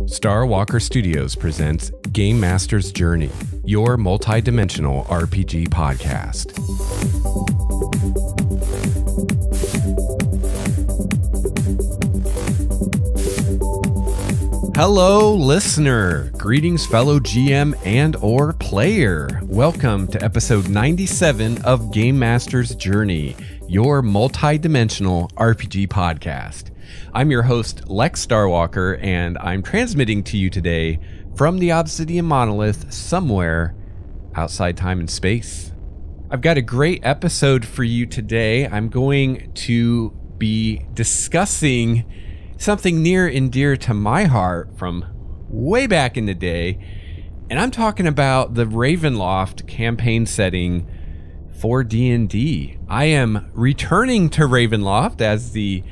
Starwalker Studios presents Game Master's Journey, your multi-dimensional RPG podcast. Hello, listener. Greetings, fellow GM and or player. Welcome to episode 97 of Game Master's Journey, your multi-dimensional RPG podcast. I'm your host, Lex Starwalker, and I'm transmitting to you today from the Obsidian Monolith somewhere outside time and space. I've got a great episode for you today. I'm going to be discussing something near and dear to my heart from way back in the day, and I'm talking about the Ravenloft campaign setting for D&D. I am returning to Ravenloft, as the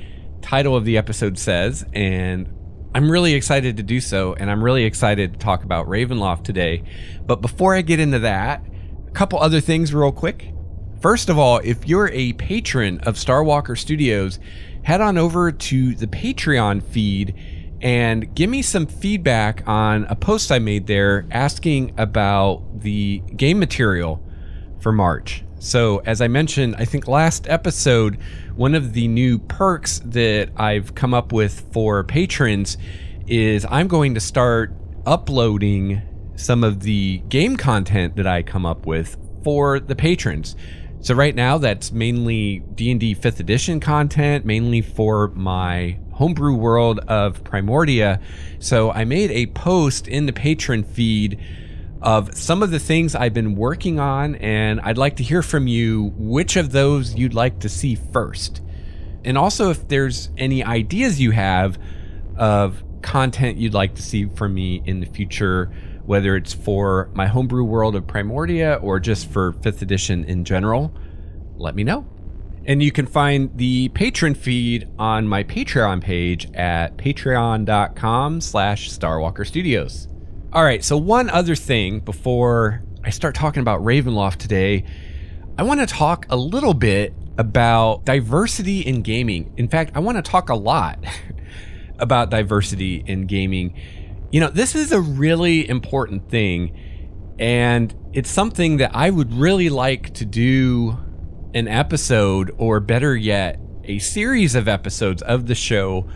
title of the episode says, and I'm really excited to do so, and I'm really excited to talk about Ravenloft today. But before I get into that, a couple other things real quick. First of all, if you're a patron of Starwalker Studios, head on over to the Patreon feed and give me some feedback on a post I made there asking about the game material for March. So as I mentioned, I think last episode, one of the new perks that I've come up with for patrons is I'm going to start uploading some of the game content that I come up with for the patrons. So right now that's mainly D&D 5th edition content, mainly for my homebrew world of Primordia. So I made a post in the patron feed of some of the things I've been working on, and I'd like to hear from you which of those you'd like to see first. And also if there's any ideas you have of content you'd like to see from me in the future, whether it's for my homebrew world of Primordia or just for 5th edition in general, let me know. And you can find the patron feed on my Patreon page at patreon.com/Starwalker Studios. All right, so one other thing before I start talking about Ravenloft today, I want to talk a little bit about diversity in gaming. In fact, I want to talk a lot about diversity in gaming. You know, this is a really important thing, and it's something that I would really like to do an episode, or better yet, a series of episodes of the show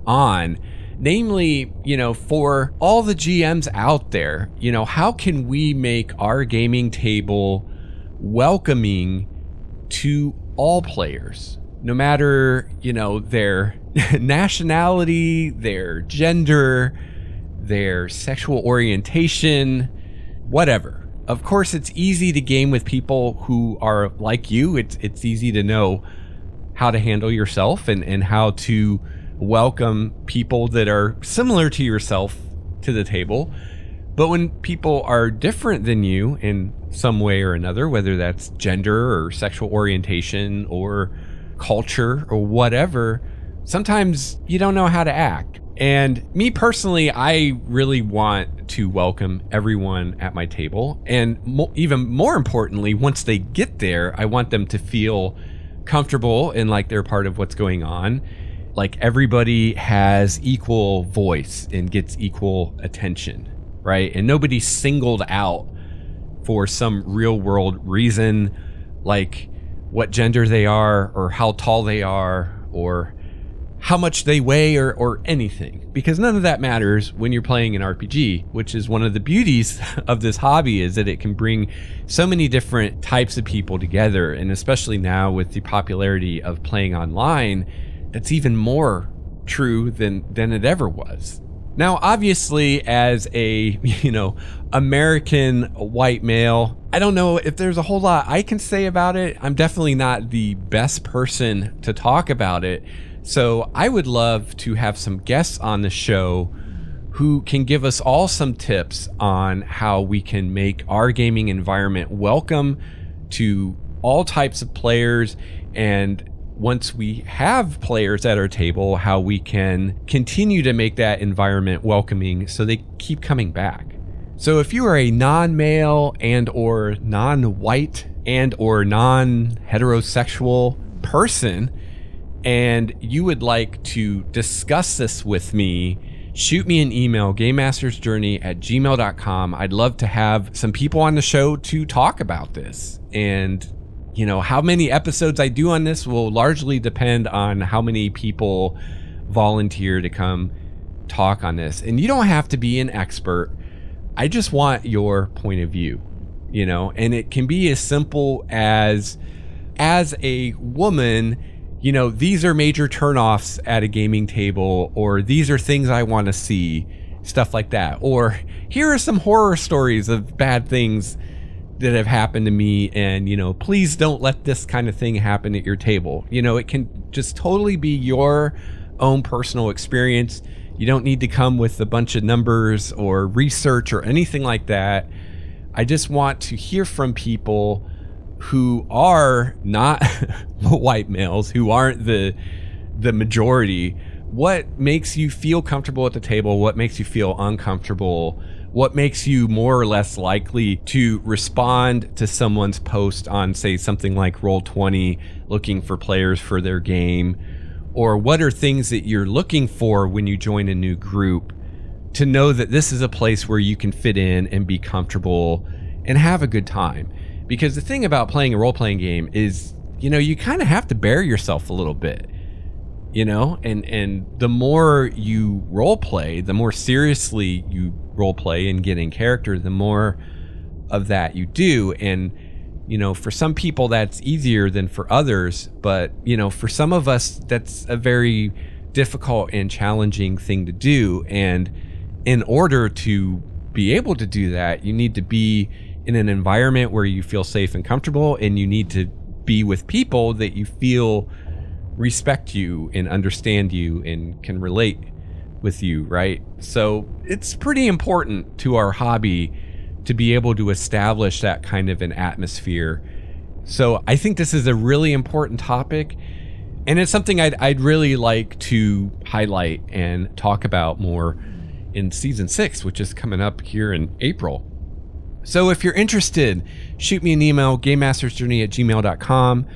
on. Namely, you know, for all the GMs out there, you know, how can we make our gaming table welcoming to all players, no matter, you know, their nationality, their gender, their sexual orientation, whatever. Of course, it's easy to game with people who are like you. It's easy to know how to handle yourself and how to welcome people that are similar to yourself to the table. But when people are different than you in some way or another, whether that's gender or sexual orientation or culture or whatever, sometimes you don't know how to act. And me personally, I really want to welcome everyone at my table. And even more importantly, once they get there, I want them to feel comfortable and like they're part of what's going on. Like everybody has equal voice and gets equal attention, right? And nobody's singled out for some real world reason, like what gender they are or how tall they are or how much they weigh or anything, because none of that matters when you're playing an RPG, which is one of the beauties of this hobby, is that it can bring so many different types of people together. And especially now with the popularity of playing online, that's even more true than it ever was. Now, obviously, as a, you know, American white male, I don't know if there's a whole lot I can say about it. I'm definitely not the best person to talk about it. So I would love to have some guests on the show who can give us all some tips on how we can make our gaming environment welcome to all types of players, and once we have players at our table, how we can continue to make that environment welcoming so they keep coming back. So if you are a non-male and or non-white and or non-heterosexual person and you would like to discuss this with me, shoot me an email, gamemastersjourney@gmail.com. I'd love to have some people on the show to talk about this. And, you know, how many episodes I do on this will largely depend on how many people volunteer to come talk on this. And you don't have to be an expert. I just want your point of view, you know, and it can be as simple as a woman, you know, these are major turnoffs at a gaming table, or these are things I want to see, stuff like that. Or here are some horror stories of bad things that have happened to me, and, you know, please don't let this kind of thing happen at your table. You know, it can just totally be your own personal experience. You don't need to come with a bunch of numbers or research or anything like that. I just want to hear from people who are not white males, who aren't the majority. What makes you feel comfortable at the table? What makes you feel uncomfortable? What makes you more or less likely to respond to someone's post on, say, something like Roll20, looking for players for their game? Or what are things that you're looking for when you join a new group to know that this is a place where you can fit in and be comfortable and have a good time? Because the thing about playing a role-playing game is, you know, you kind of have to bear yourself a little bit, you know, and the more you role play, the more seriously you role play and get in character, the more of that you do. And, you know, for some people that's easier than for others, but, you know, for some of us, that's a very difficult and challenging thing to do. And in order to be able to do that, you need to be in an environment where you feel safe and comfortable, and you need to be with people that you feel respect you and understand you and can relate with you, right? So it's pretty important to our hobby to be able to establish that kind of an atmosphere. So I think this is a really important topic, and it's something I'd really like to highlight and talk about more in season 6, which is coming up here in April. So if you're interested, shoot me an email, gamemastersjourney@gmail.com.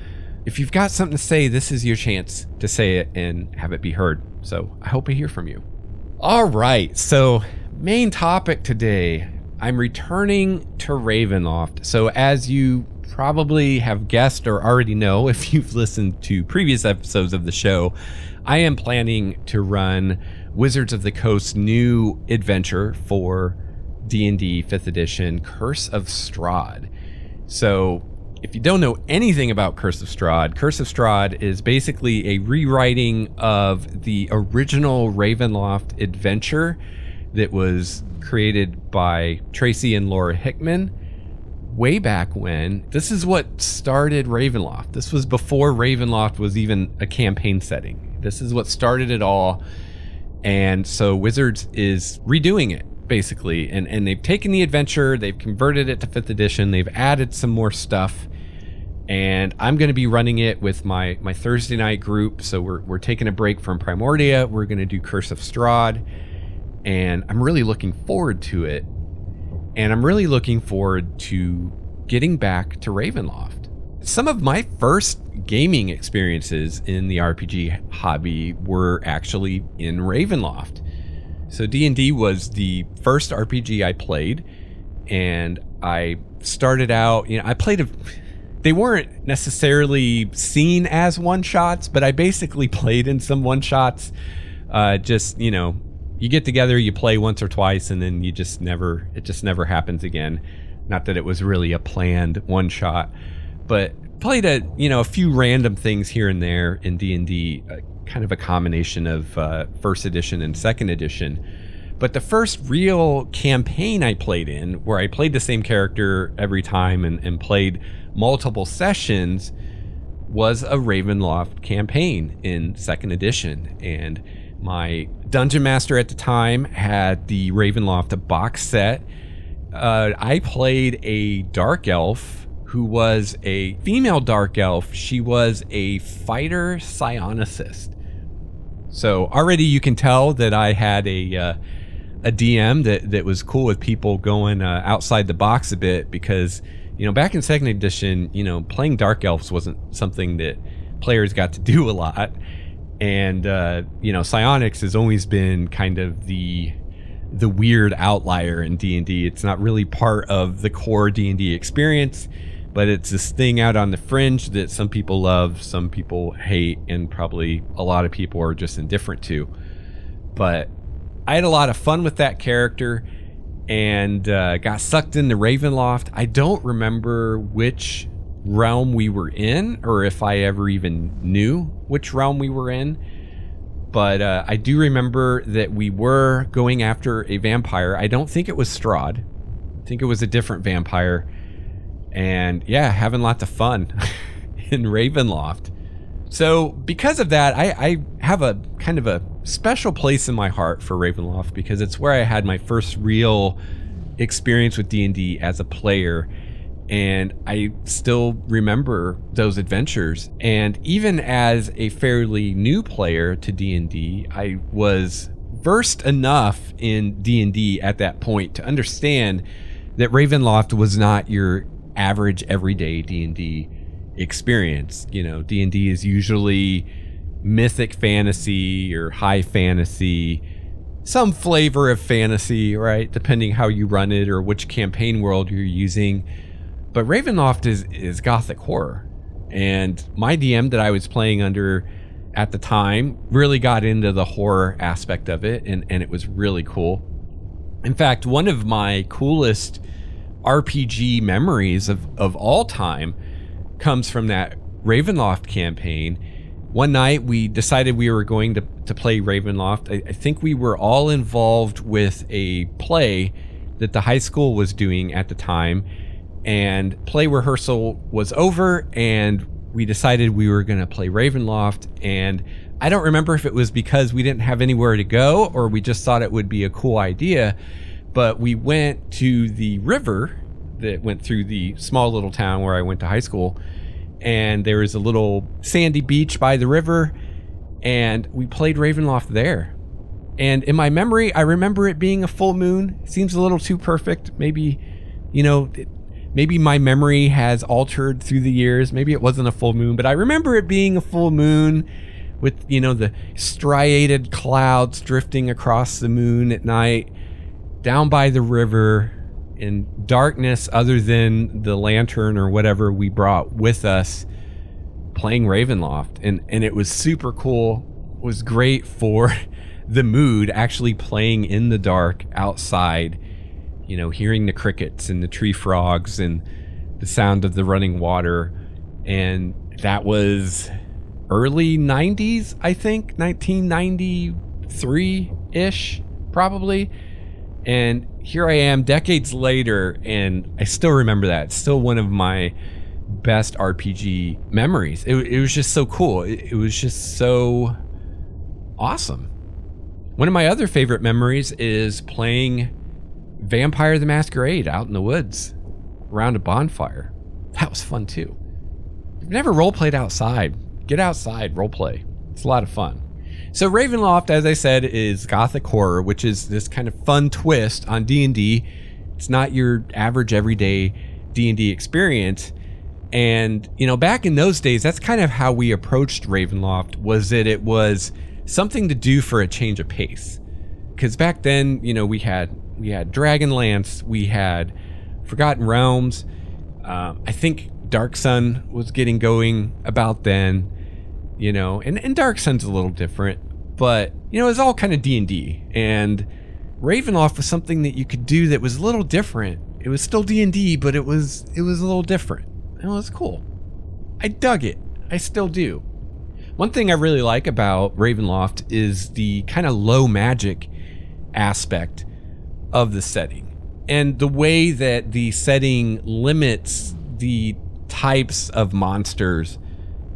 If you've got something to say, this is your chance to say it and have it be heard. So I hope I hear from you. All right, so main topic today, I'm returning to Ravenloft. So as you probably have guessed or already know, if you've listened to previous episodes of the show, I am planning to run Wizards of the Coast's new adventure for D&D 5th edition, Curse of Strahd. So if you don't know anything about Curse of Strahd is basically a rewriting of the original Ravenloft adventure that was created by Tracy and Laura Hickman way back when. This is what started Ravenloft. This was before Ravenloft was even a campaign setting. This is what started it all. And so Wizards is redoing it, basically, and they've taken the adventure, they've converted it to 5th edition, they've added some more stuff, and I'm going to be running it with my Thursday night group. So we're taking a break from Primordia. We're going to do Curse of Strahd, and I'm really looking forward to it, and I'm really looking forward to getting back to Ravenloft. Some of my first gaming experiences in the RPG hobby were actually in Ravenloft. So D&D was the first RPG I played, and I started out, you know, I played they weren't necessarily seen as one-shots, but I basically played in some one-shots. Just, you know, you get together, you play once or twice, and then it just never happens again. Not that it was really a planned one-shot, but played a few random things here and there in D&D, kind of a combination of first edition and second edition. But the first real campaign I played in, where I played the same character every time and played multiple sessions, was a Ravenloft campaign in second edition. And my dungeon master at the time had the Ravenloft box set. I played a dark elf who was a female dark elf. She was a fighter psionicist. So already you can tell that I had a DM that was cool with people going outside the box a bit, because, you know, back in second edition, you know, playing dark elves wasn't something that players got to do a lot. And, psionics has always been kind of the weird outlier in D&D. It's not really part of the core D&D experience, but it's this thing out on the fringe that some people love, some people hate, and probably a lot of people are just indifferent to. But I had a lot of fun with that character and got sucked into Ravenloft. I don't remember which realm we were in, or if I ever even knew which realm we were in, but I do remember that we were going after a vampire. I don't think it was Strahd. I think it was a different vampire, and yeah, having lots of fun in Ravenloft. So because of that, I have a kind of a special place in my heart for Ravenloft, because it's where I had my first real experience with D&D as a player. And I still remember those adventures. And even as a fairly new player to D&D, I was versed enough in D&D at that point to understand that Ravenloft was not your average everyday D&D experience. You know, D&D is usually mythic fantasy or high fantasy, some flavor of fantasy, right? Depending how you run it or which campaign world you're using. But Ravenloft is gothic horror, and my DM that I was playing under at the time really got into the horror aspect of it, and it was really cool. In fact, one of my coolest RPG memories of all time comes from that Ravenloft campaign. One night we decided we were going to play Ravenloft. I think we were all involved with a play that the high school was doing at the time, and play rehearsal was over, and we decided we were going to play Ravenloft. And I don't remember if it was because we didn't have anywhere to go or we just thought it would be a cool idea, but we went to the river that went through the small little town where I went to high school, and there was a little sandy beach by the river, and we played Ravenloft there. And in my memory, I remember it being a full moon. Seems a little too perfect. Maybe, maybe my memory has altered through the years. Maybe it wasn't a full moon, but I remember it being a full moon with, the striated clouds drifting across the moon at night, down by the river, in darkness other than the lantern or whatever we brought with us, playing Ravenloft. And it was super cool. It was great for the mood, actually playing in the dark outside, hearing the crickets and the tree frogs and the sound of the running water. And that was early 90s, I think, 1993-ish, probably. And here I am decades later, and I still remember that. It's still one of my best RPG memories. It was just so cool. It was just so awesome. One of my other favorite memories is playing Vampire the Masquerade out in the woods around a bonfire. That was fun too. I've never roleplayed outside. Get outside, roleplay. It's a lot of fun. So Ravenloft, as I said, is gothic horror, which is this kind of fun twist on D&D. It's not your average everyday D&D experience. And, back in those days, that's kind of how we approached Ravenloft, was that it was something to do for a change of pace. Because back then, we had Dragonlance, we had Forgotten Realms. I think Dark Sun was getting going about then, and Dark Sun's a little different, but it's all kind of D&D. And Ravenloft was something that you could do that was a little different. It was still D&D, but it was a little different. It was cool. I dug it. I still do. One thing I really like about Ravenloft is the kind of low magic aspect of the setting, and the way that the setting limits the types of monsters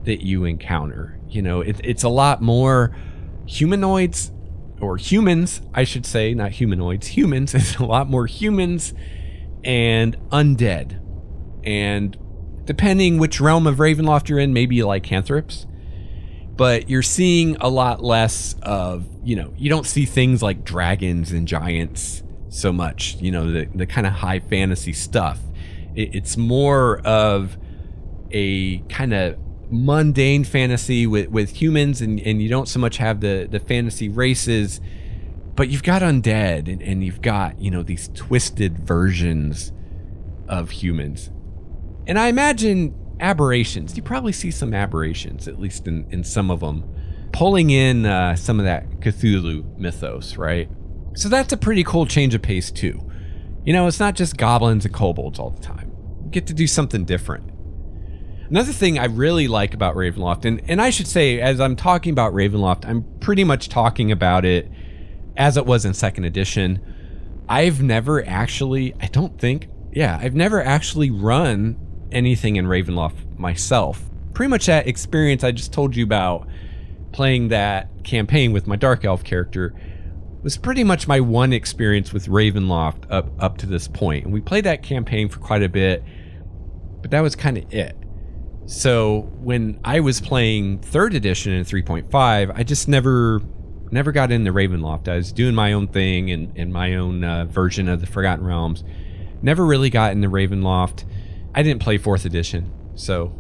that you encounter. It's a lot more humanoids, or humans, I should say, not humanoids. Humans. It's a lot more humans and undead. And depending which realm of Ravenloft you're in, maybe lycanthropes. But you're seeing a lot less of, you don't see things like dragons and giants so much, the kind of high fantasy stuff. It's more of a kind of mundane fantasy with humans, and you don't so much have the fantasy races, but you've got undead, and you've got, you know, these twisted versions of humans. And I imagine aberrations. You probably see some aberrations, at least in some of them, pulling in some of that Cthulhu mythos, right? So that's a pretty cool change of pace too. You know, it's not just goblins and kobolds all the time. You get to do something different. Another thing I really like about Ravenloft, and I should say, as I'm talking about Ravenloft, I'm pretty much talking about it as it was in 2nd edition. I've never actually, I've never actually run anything in Ravenloft myself. Pretty much that experience I just told you about, playing that campaign with my Dark Elf character, was pretty much my one experience with Ravenloft up to this point. And we played that campaign for quite a bit, but that was kind of it. So when I was playing 3rd edition and 3.5, I just never got into Ravenloft. I was doing my own thing and my own version of the Forgotten Realms. Never really got into Ravenloft. I didn't play 4th edition. So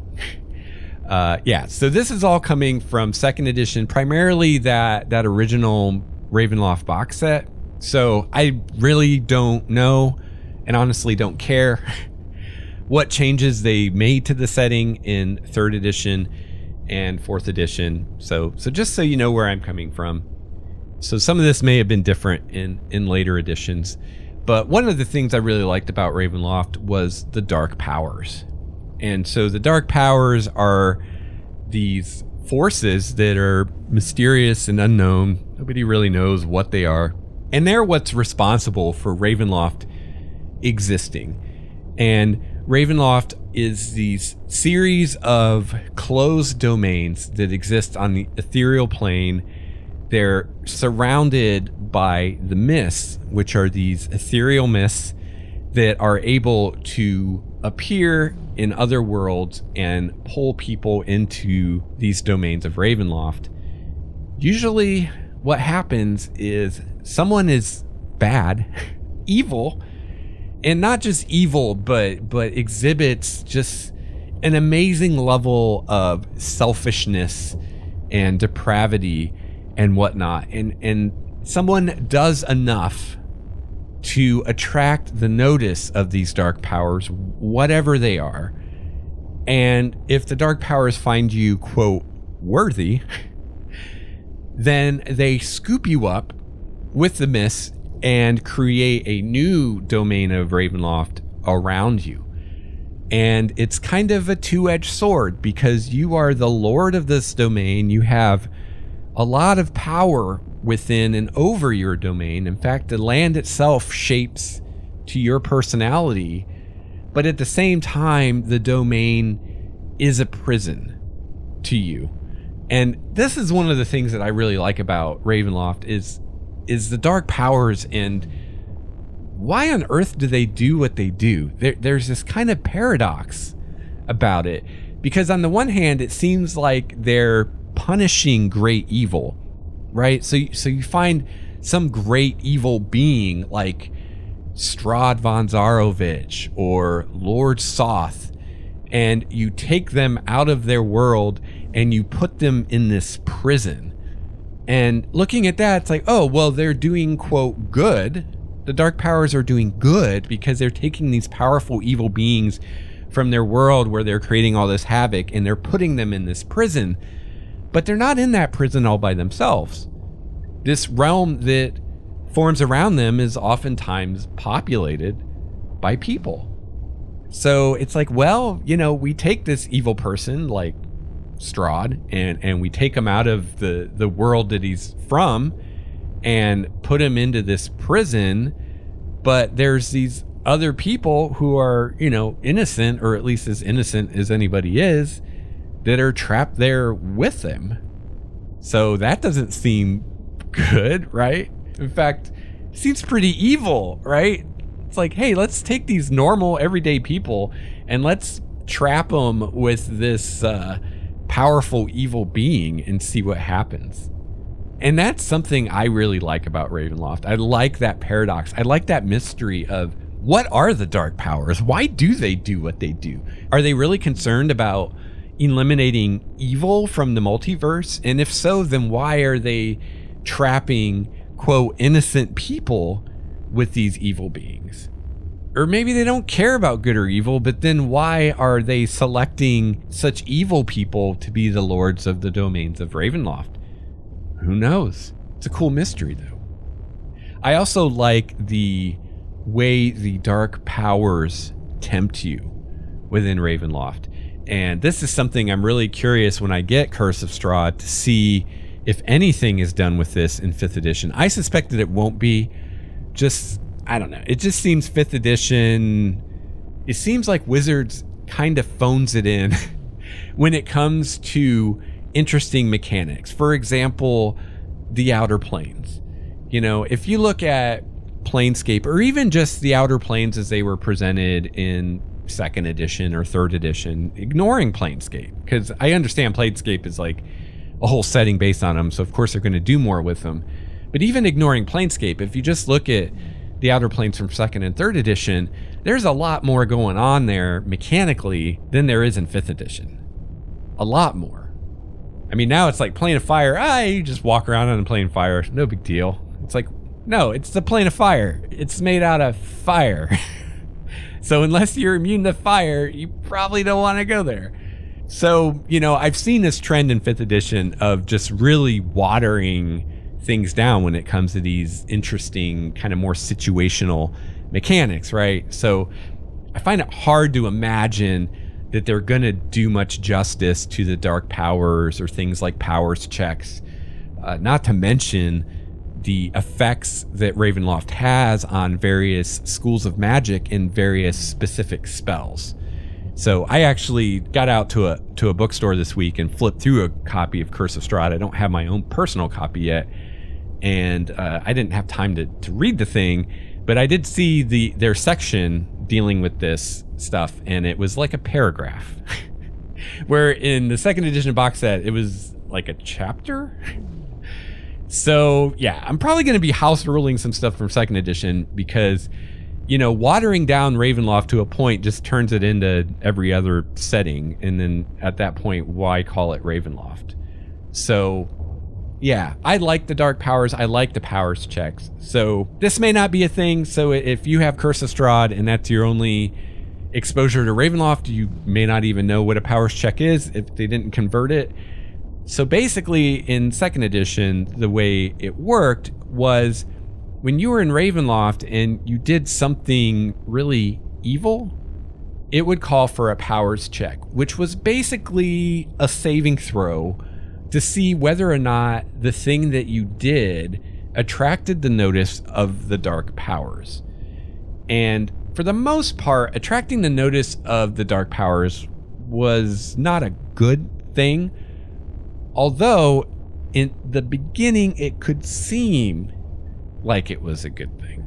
yeah, so this is all coming from 2nd edition, primarily that original Ravenloft box set. So I really don't know, and honestly don't care what changes they made to the setting in 3rd edition and 4th edition. So just so you know where I'm coming from. So some of this may have been different in later editions, but one of the things I really liked about Ravenloft was the dark powers. And so the dark powers are these forces that are mysterious and unknown. Nobody really knows what they are. And they're what's responsible for Ravenloft existing. And Ravenloft is these series of closed domains that exist on the ethereal plane. They're surrounded by the mists, which are these ethereal mists that are able to appear in other worlds and pull people into these domains of Ravenloft. Usually what happens is someone is bad, evil, and not just evil, but exhibits just an amazing level of selfishness and depravity and whatnot. And someone does enough to attract the notice of these dark powers, whatever they are. And if the dark powers find you, quote, worthy, then they scoop you up with the mist and create a new domain of Ravenloft around you. And it's kind of a two-edged sword, because you are the lord of this domain. You have a lot of power within and over your domain. In fact, the land itself shapes to your personality, but at the same time, the domain is a prison to you. And this is one of the things that I really like about Ravenloft is the dark powers, and why on earth do they do what they do? There's this kind of paradox about it, because on the one hand, it seems like they're punishing great evil, right? So you find some great evil being like Strahd von Zarovich or Lord Soth, and you take them out of their world and you put them in this prison. And looking at that, it's like, oh, well, they're doing, quote, good. The dark powers are doing good because they're taking these powerful evil beings from their world where they're creating all this havoc, and they're putting them in this prison. But they're not in that prison all by themselves. This realm that forms around them is oftentimes populated by people. So it's like, well, you know, we take this evil person like Strahd and we take him out of the world that he's from and put him into this prison, but there's these other people who are, you know, innocent, or at least as innocent as anybody is, that are trapped there with him. So that doesn't seem good, right? In fact, it seems pretty evil, right? It's like, hey, let's take these normal everyday people and let's trap them with this powerful evil being and see what happens. And that's something I really like about Ravenloft. I like that paradox. I like that mystery of, what are the dark powers? Why do they do what they do? Are they really concerned about eliminating evil from the multiverse? And if so, then why are they trapping, quote, innocent people with these evil beings? Or maybe they don't care about good or evil, but then why are they selecting such evil people to be the lords of the domains of Ravenloft? Who knows? It's a cool mystery, though. I also like the way the dark powers tempt you within Ravenloft. And this is something I'm really curious when I get Curse of Strahd to see if anything is done with this in 5th edition. I suspect that it won't be. I don't know. It just seems 5th edition, it seems like Wizards kind of phones it in when it comes to interesting mechanics. For example, the Outer Planes. You know, if you look at Planescape, or even just the Outer Planes as they were presented in 2nd edition or 3rd edition, ignoring Planescape, because I understand Planescape is like a whole setting based on them, so of course they're going to do more with them. But even ignoring Planescape, if you just look at the Outer Planes from 2nd and 3rd edition, there's a lot more going on there mechanically than there is in 5th edition. A lot more. I mean, now it's like Plane of Fire. You just walk around on a Plane of Fire. No big deal. It's like, no, it's the Plane of Fire. It's made out of fire. So unless you're immune to fire, you probably don't want to go there. So, you know, I've seen this trend in 5th edition of just really watering things down when it comes to these interesting kind of more situational mechanics, right? So I find it hard to imagine that they're going to do much justice to the dark powers or things like powers checks, not to mention the effects that Ravenloft has on various schools of magic and various specific spells. So I actually got out to a bookstore this week and flipped through a copy of Curse of Strahd. I don't have my own personal copy yet, and I didn't have time to read the thing, but I did see their section dealing with this stuff, and it was like a paragraph. Where in the 2nd edition box set, it was like a chapter. So yeah, I'm probably going to be house ruling some stuff from 2nd edition because, you know, watering down Ravenloft to a point just turns it into every other setting. And then at that point, why call it Ravenloft? So yeah, I like the dark powers. I like the powers checks. So this may not be a thing. So if you have Curse of Strahd and that's your only exposure to Ravenloft, you may not even know what a powers check is if they didn't convert it. So basically in 2nd edition, the way it worked was when you were in Ravenloft and you did something really evil, it would call for a powers check, which was basically a saving throw to see whether or not the thing that you did attracted the notice of the dark powers. And for the most part, attracting the notice of the dark powers was not a good thing. Although in the beginning, it could seem like it was a good thing.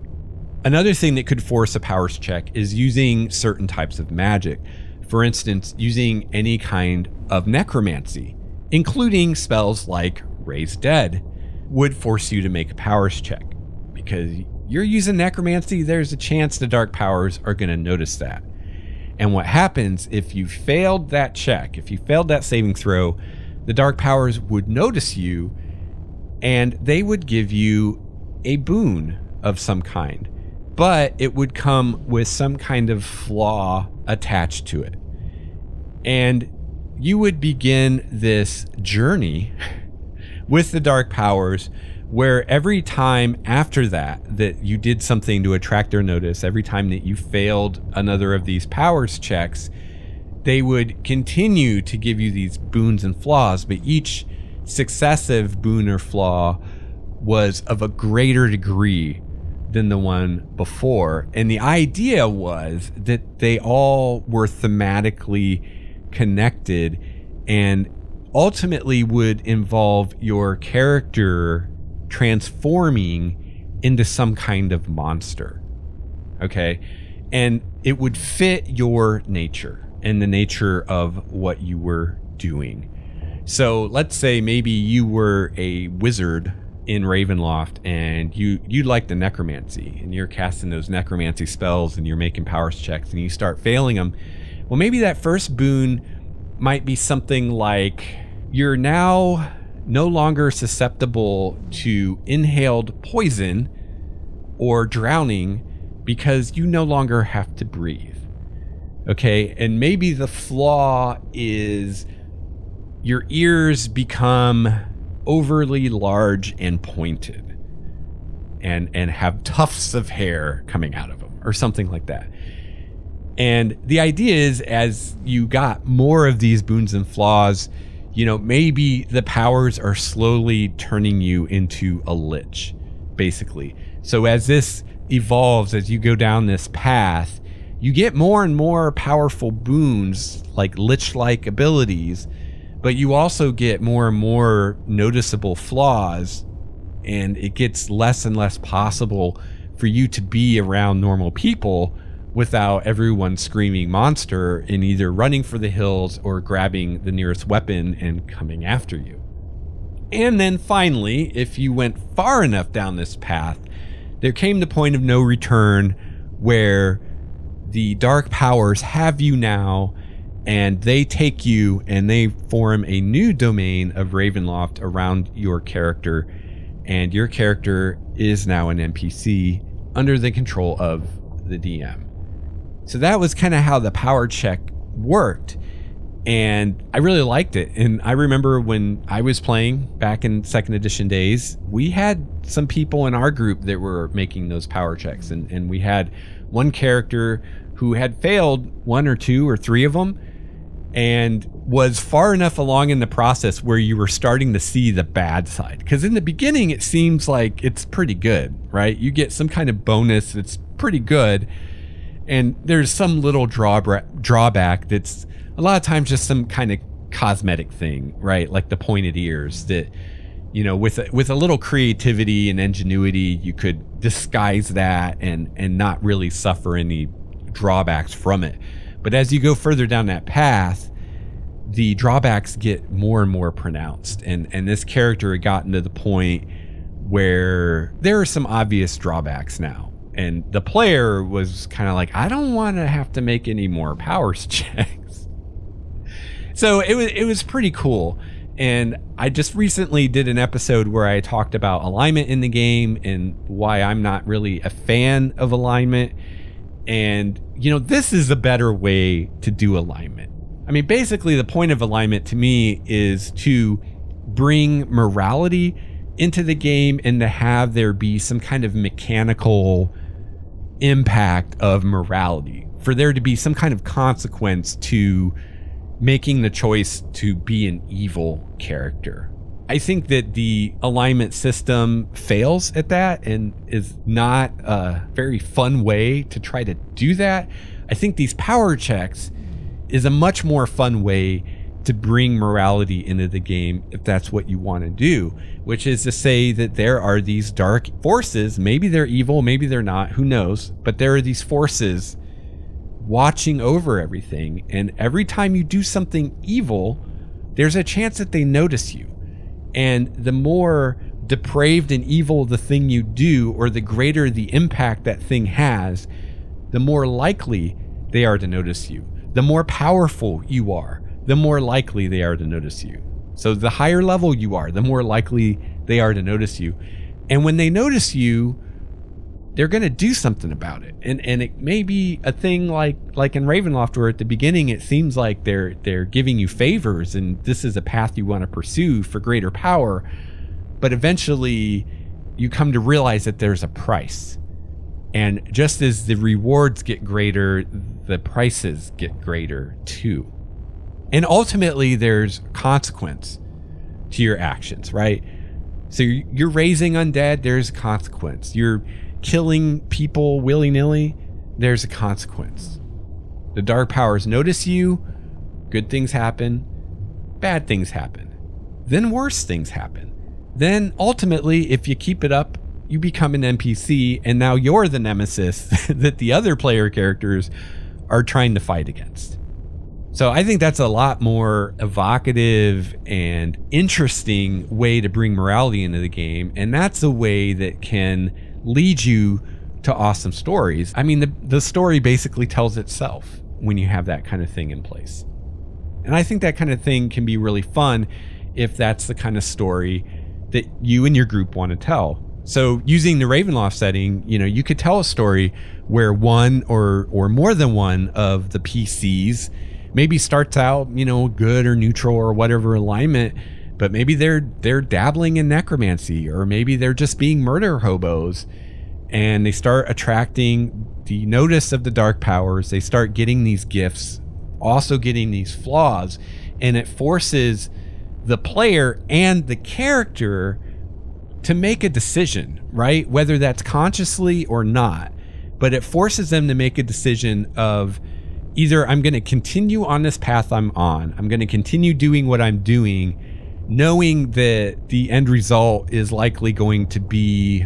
Another thing that could force a powers check is using certain types of magic. For instance, using any kind of necromancy, including spells like Raise Dead, would force you to make a powers check. Because you're using necromancy, there's a chance the dark powers are going to notice that. And what happens if you failed that check, if you failed that saving throw, the dark powers would notice you and they would give you a boon of some kind, but it would come with some kind of flaw attached to it. And you would begin this journey with the dark powers where every time after that you did something to attract their notice, every time that you failed another of these powers checks, they would continue to give you these boons and flaws, but each successive boon or flaw was of a greater degree than the one before. And the idea was that they all were thematically connected and ultimately would involve your character transforming into some kind of monster. Okay? And it would fit your nature and the nature of what you were doing. So let's say maybe you were a wizard in Ravenloft and you like the necromancy and you're casting those necromancy spells and you're making powers checks and you start failing them. Well, maybe that first boon might be something like you're now no longer susceptible to inhaled poison or drowning because you no longer have to breathe. Okay, and maybe the flaw is your ears become overly large and pointed and have tufts of hair coming out of them or something like that. And the idea is, as you got more of these boons and flaws, you know, maybe the powers are slowly turning you into a lich, basically. So as this evolves, as you go down this path, you get more and more powerful boons, like lich-like abilities, but you also get more and more noticeable flaws, and it gets less and less possible for you to be around normal people without everyone screaming monster and either running for the hills or grabbing the nearest weapon and coming after you. And then finally, if you went far enough down this path, there came the point of no return where the dark powers have you now, and they take you and they form a new domain of Ravenloft around your character, and your character is now an NPC under the control of the DM. So that was kind of how the power check worked, and I really liked it. And I remember when I was playing back in 2nd edition days, we had some people in our group that were making those power checks, and we had one character who had failed 1 or 2 or 3 of them and was far enough along in the process where you were starting to see the bad side. Because in the beginning, it seems like it's pretty good, right? You get some kind of bonus that's pretty good, and there's some little drawback that's a lot of times just some kind of cosmetic thing, right? Like the pointed ears that, you know, with a little creativity and ingenuity, you could disguise that and not really suffer any drawbacks from it. But as you go further down that path, the drawbacks get more and more pronounced. And this character had gotten to the point where there are some obvious drawbacks now. And the player was kind of like, I don't want to have to make any more powers checks. So it was pretty cool. And I just recently did an episode where I talked about alignment in the game and why I'm not really a fan of alignment. And, you know, this is a better way to do alignment. I mean, basically the point of alignment to me is to bring morality into the game and to have there be some kind of mechanical impact of morality, for there to be some kind of consequence to making the choice to be an evil character. I think that the alignment system fails at that and is not a very fun way to try to do that. I think these power checks is a much more fun way to bring morality into the game if that's what you want to do, which is to say that there are these dark forces. Maybe they're evil, maybe they're not, who knows, but there are these forces watching over everything, and every time you do something evil, there's a chance that they notice you. And the more depraved and evil the thing you do, or the greater the impact that thing has, the more likely they are to notice you. The more powerful you are, the more likely they are to notice you. So the higher level you are, the more likely they are to notice you. And when they notice you, they're going to do something about it. And it may be a thing like in Ravenloft, where at the beginning it seems like they're giving you favors and this is a path you want to pursue for greater power. But eventually you come to realize that there's a price. And just as the rewards get greater, the prices get greater too. And ultimately there's consequence to your actions, right? So you're raising undead, there's a consequence. You're killing people willy-nilly, there's a consequence. The dark powers notice you, good things happen, bad things happen, then worse things happen. Then ultimately, if you keep it up, you become an NPC, and now you're the nemesis that the other player characters are trying to fight against. So I think that's a lot more evocative and interesting way to bring morality into the game, and that's a way that can lead you to awesome stories. I mean, the story basically tells itself when you have that kind of thing in place. And I think that kind of thing can be really fun if that's the kind of story that you and your group want to tell. So using the Ravenloft setting, you could tell a story where one or more than one of the PCs maybe starts out, good or neutral or whatever alignment, but maybe they're dabbling in necromancy, or maybe they're just being murder hobos, and they start attracting the notice of the dark powers. They start getting these gifts, also getting these flaws, and it forces the player and the character to make a decision, right? Whether that's consciously or not, but it forces them to make a decision of either I'm going to continue on this path I'm on. I'm going to continue doing what I'm doing, knowing that the end result is likely going to be,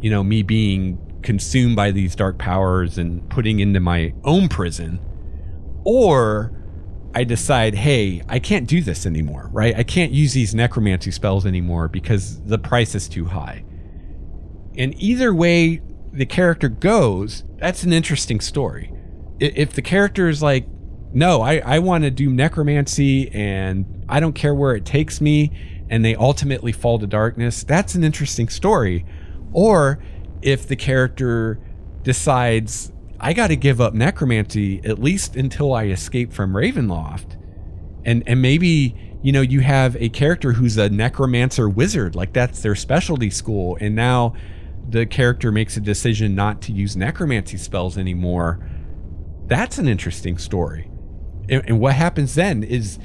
me being consumed by these dark powers and putting into my own prison, or I decide, hey, I can't do this anymore, right? I can't use these necromancy spells anymore because the price is too high. And either way the character goes, that's an interesting story. If the character is like, no, I want to do necromancy and I don't care where it takes me, and they ultimately fall to darkness, that's an interesting story. Or if the character decides, I got to give up necromancy at least until I escape from Ravenloft, and maybe you have a character who's a necromancer wizard, like that's their specialty school, and now the character makes a decision not to use necromancy spells anymore. That's an interesting story. And what happens then is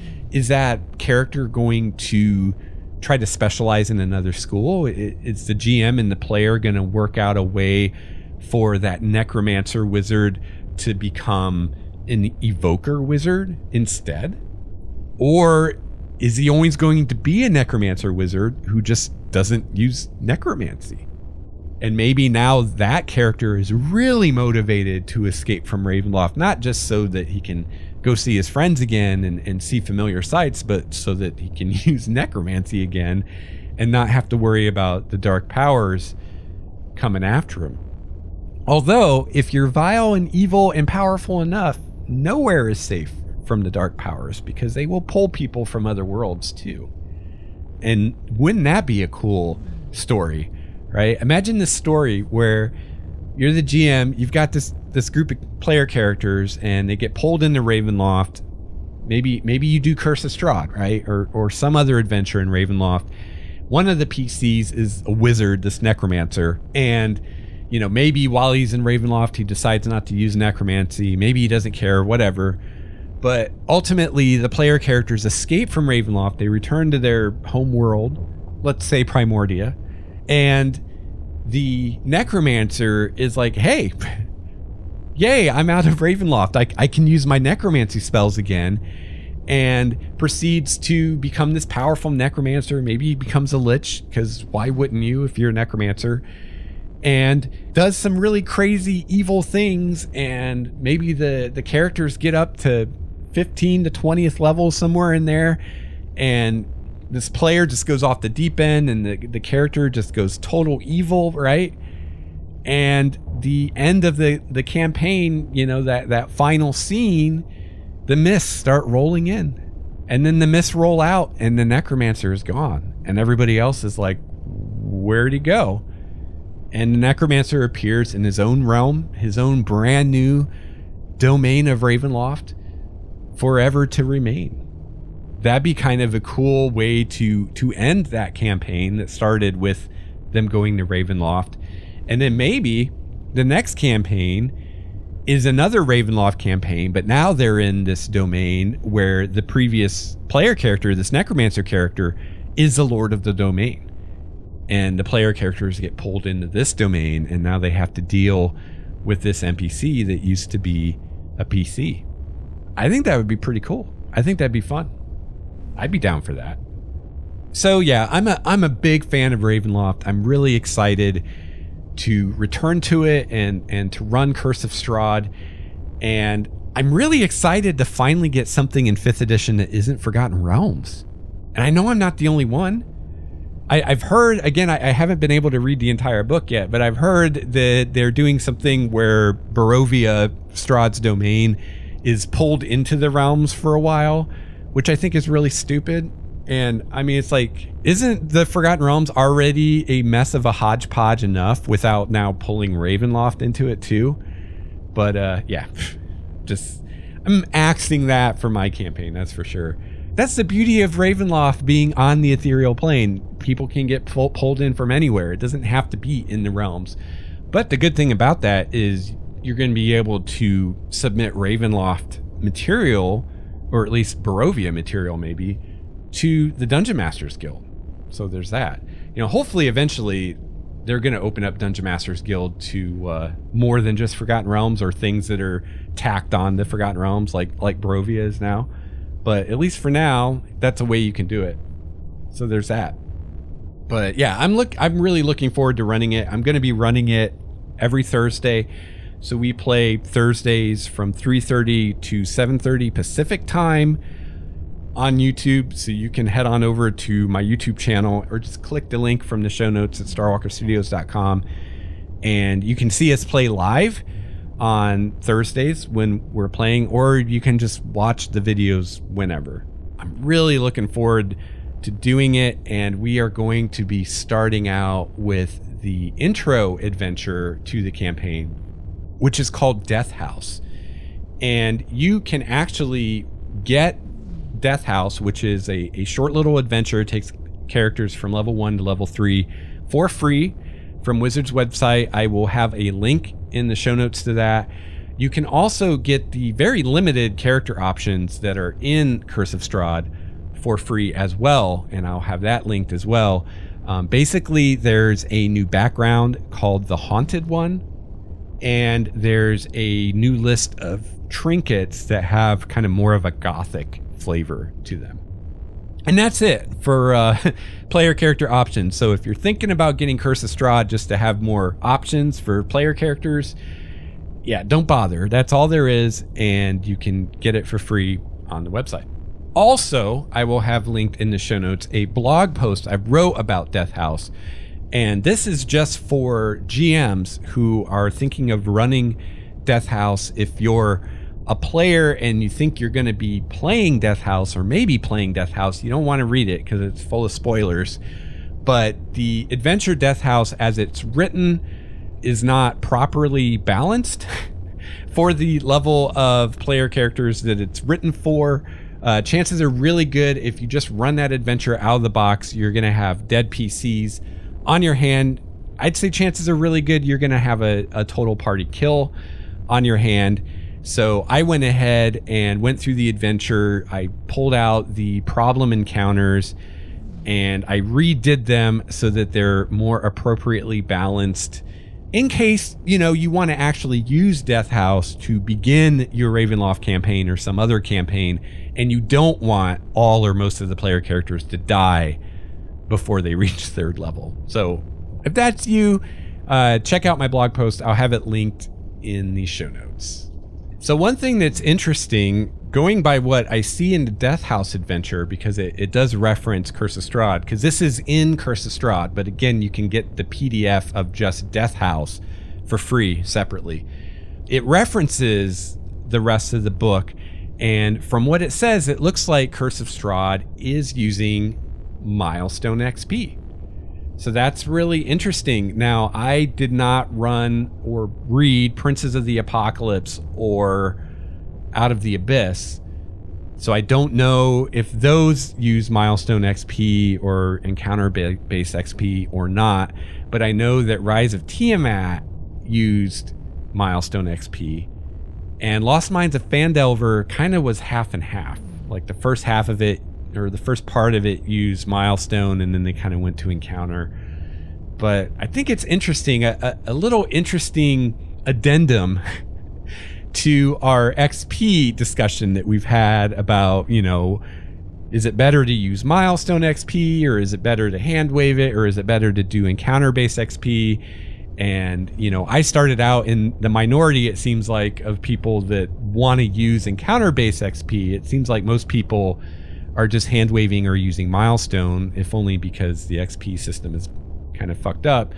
that character going to try to specialize in another school? Is the GM and the player going to work out a way for that necromancer wizard to become an evoker wizard instead? Or is he always going to be a necromancer wizard who just doesn't use necromancy? And maybe now that character is really motivated to escape from Ravenloft, not just so that he can go see his friends again and see familiar sights, but so that he can use necromancy again and not have to worry about the dark powers coming after him. Although, if you're vile and evil and powerful enough, nowhere is safe from the dark powers, because they will pull people from other worlds too. And wouldn't that be a cool story, right? Imagine this story where you're the GM, you've got this group of player characters, and they get pulled into Ravenloft. Maybe you do Curse of Strahd, right? Or some other adventure in Ravenloft. One of the PCs is a wizard, this necromancer, and maybe while he's in Ravenloft, he decides not to use necromancy. Maybe he doesn't care, whatever. But ultimately, the player characters escape from Ravenloft. They return to their home world, let's say Primordia, and the necromancer is like, hey, yay, I'm out of Ravenloft. I can use my necromancy spells again, and proceeds to become this powerful necromancer. Maybe he becomes a lich, because why wouldn't you if you're a necromancer? And does some really crazy evil things, and maybe the characters get up to 15 to 20th level, somewhere in there, and this player just goes off the deep end, and the character just goes total evil, right? And the end of the campaign, that final scene, the mists start rolling in, and then the mists roll out, and the necromancer is gone, and everybody else is like, where'd he go? And the necromancer appears in his own realm, his own brand new domain of Ravenloft, forever to remain. That'd be kind of a cool way to end that campaign that started with them going to Ravenloft. And then maybe the next campaign is another Ravenloft campaign, but now they're in this domain where the previous player character, this necromancer character, is the lord of the domain. And the player characters get pulled into this domain, and now they have to deal with this NPC that used to be a PC. I think that would be pretty cool. I think that'd be fun. I'd be down for that. So yeah, I'm a big fan of Ravenloft. I'm really excited to return to it and to run Curse of Strahd. And I'm really excited to finally get something in 5th edition that isn't Forgotten Realms. And I know I'm not the only one. I've heard, again, I haven't been able to read the entire book yet, but I've heard that they're doing something where Barovia, Strahd's domain, is pulled into the realms for a while. which I think is really stupid. And I mean, it's like, isn't the Forgotten Realms already a mess of a hodgepodge enough without now pulling Ravenloft into it too? But yeah, just, I'm axing that for my campaign, that's for sure. That's the beauty of Ravenloft being on the ethereal plane. People can get pulled in from anywhere. It doesn't have to be in the realms. But the good thing about that is you're going to be able to submit Ravenloft material, or at least Barovia material maybe, to the Dungeon Masters Guild. So there's that. You know, hopefully eventually they're going to open up Dungeon Masters Guild to more than just Forgotten Realms or things that are tacked on to Forgotten Realms like Barovia is now. But at least for now, that's a way you can do it. So there's that. But yeah, I'm really looking forward to running it. I'm going to be running it every Thursday. So we play Thursdays from 3:30 to 7:30 Pacific time on YouTube. So you can head on over to my YouTube channel or just click the link from the show notes at starwalkerstudios.com, and you can see us play live on Thursdays when we're playing, or you can just watch the videos whenever. I'm really looking forward to doing it, and we are going to be starting out with the intro adventure to the campaign, which is called Death House. And you can actually get Death House, which is a short little adventure. It takes characters from level 1 to level 3 for free from Wizards website. I will have a link in the show notes to that. You can also get the very limited character options that are in Curse of Strahd for free as well, and I'll have that linked as well. Basically, there's a new background called the Haunted One, and there's a new list of trinkets that have kind of more of a gothic flavor to them. And that's it for player character options. So if you're thinking about getting Curse of Strahd just to have more options for player characters, yeah, don't bother. That's all there is, and you can get it for free on the website. Also, I will have linked in the show notes a blog post I wrote about Death House. And this is just for GMs who are thinking of running Death House. If you're a player and you think you're going to be playing Death House or maybe playing Death House, you don't want to read it because it's full of spoilers. But the adventure Death House as it's written is not properly balanced for the level of player characters that it's written for. Chances are really good if you just run that adventure out of the box, you're going to have dead PCs on your hand. I'd say chances are really good you're going to have a total party kill on your hand. So I went ahead and went through the adventure. I pulled out the problem encounters and I redid them so that they're more appropriately balanced in case, you know, you want to actually use Death House to begin your Ravenloft campaign or some other campaign, and you don't want all or most of the player characters to die before they reach 3rd level. So if that's you, check out my blog post. I'll have it linked in the show notes. So one thing that's interesting, going by what I see in the Death House adventure, because it does reference Curse of Strahd, because this is in Curse of Strahd, but again, you can get the PDF of just Death House for free separately. It references the rest of the book, and from what it says, it looks like Curse of Strahd is using milestone XP. So that's really interesting. Now, I did not run or read Princes of the Apocalypse or Out of the Abyss, so I don't know if those use milestone XP or encounter-based XP or not, but I know that Rise of Tiamat used milestone XP, and Lost Mines of Phandelver kind of was half and half. Like the first half of it, or the first part of it, used milestone, and then they kind of went to encounter. But I think it's interesting, a little interesting addendum to our XP discussion that we've had about, you know, is it better to use milestone XP, or is it better to hand wave it, or is it better to do encounter-based XP? And, you know, I started out in the minority, it seems like, of people that want to use encounter-based XP. It seems like most people are just hand waving or using milestone, if only because the XP system is kind of fucked up.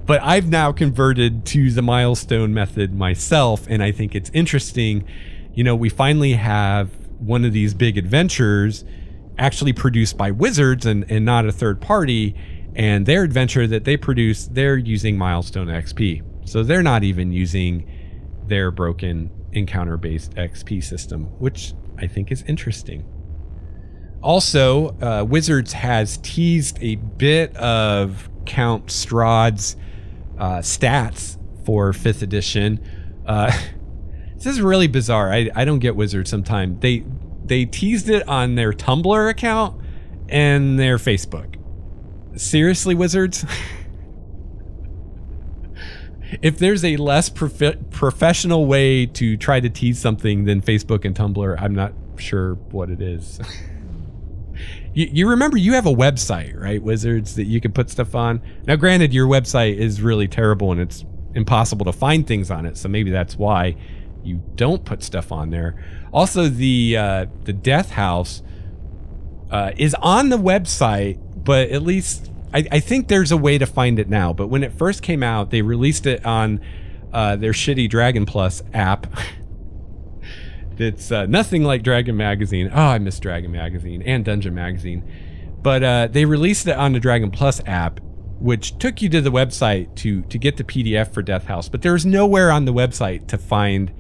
But I've now converted to the milestone method myself, and I think it's interesting. You know, we finally have one of these big adventures actually produced by Wizards and not a third party, and their adventure that they produce, they're using milestone XP. So they're not even using their broken encounter-based XP system, which I think is interesting. Also, Wizards has teased a bit of Count Strahd's stats for 5th edition. This is really bizarre. I don't get Wizards sometimes. They teased it on their Tumblr account and their Facebook. Seriously, Wizards? If there's a less professional way to try to tease something than Facebook and Tumblr, I'm not sure what it is. You remember you have a website, right, Wizards, that you can put stuff on? Now, granted, your website is really terrible and it's impossible to find things on it, so maybe that's why you don't put stuff on there. Also, the Death House is on the website, but at least I think there's a way to find it now. But when it first came out, they released it on their shitty Dragon Plus app. It's nothing like Dragon Magazine. Oh, I miss Dragon Magazine and Dungeon Magazine. But they released it on the Dragon Plus app, which took you to the website to get the PDF for Death House. But there's nowhere on the website to find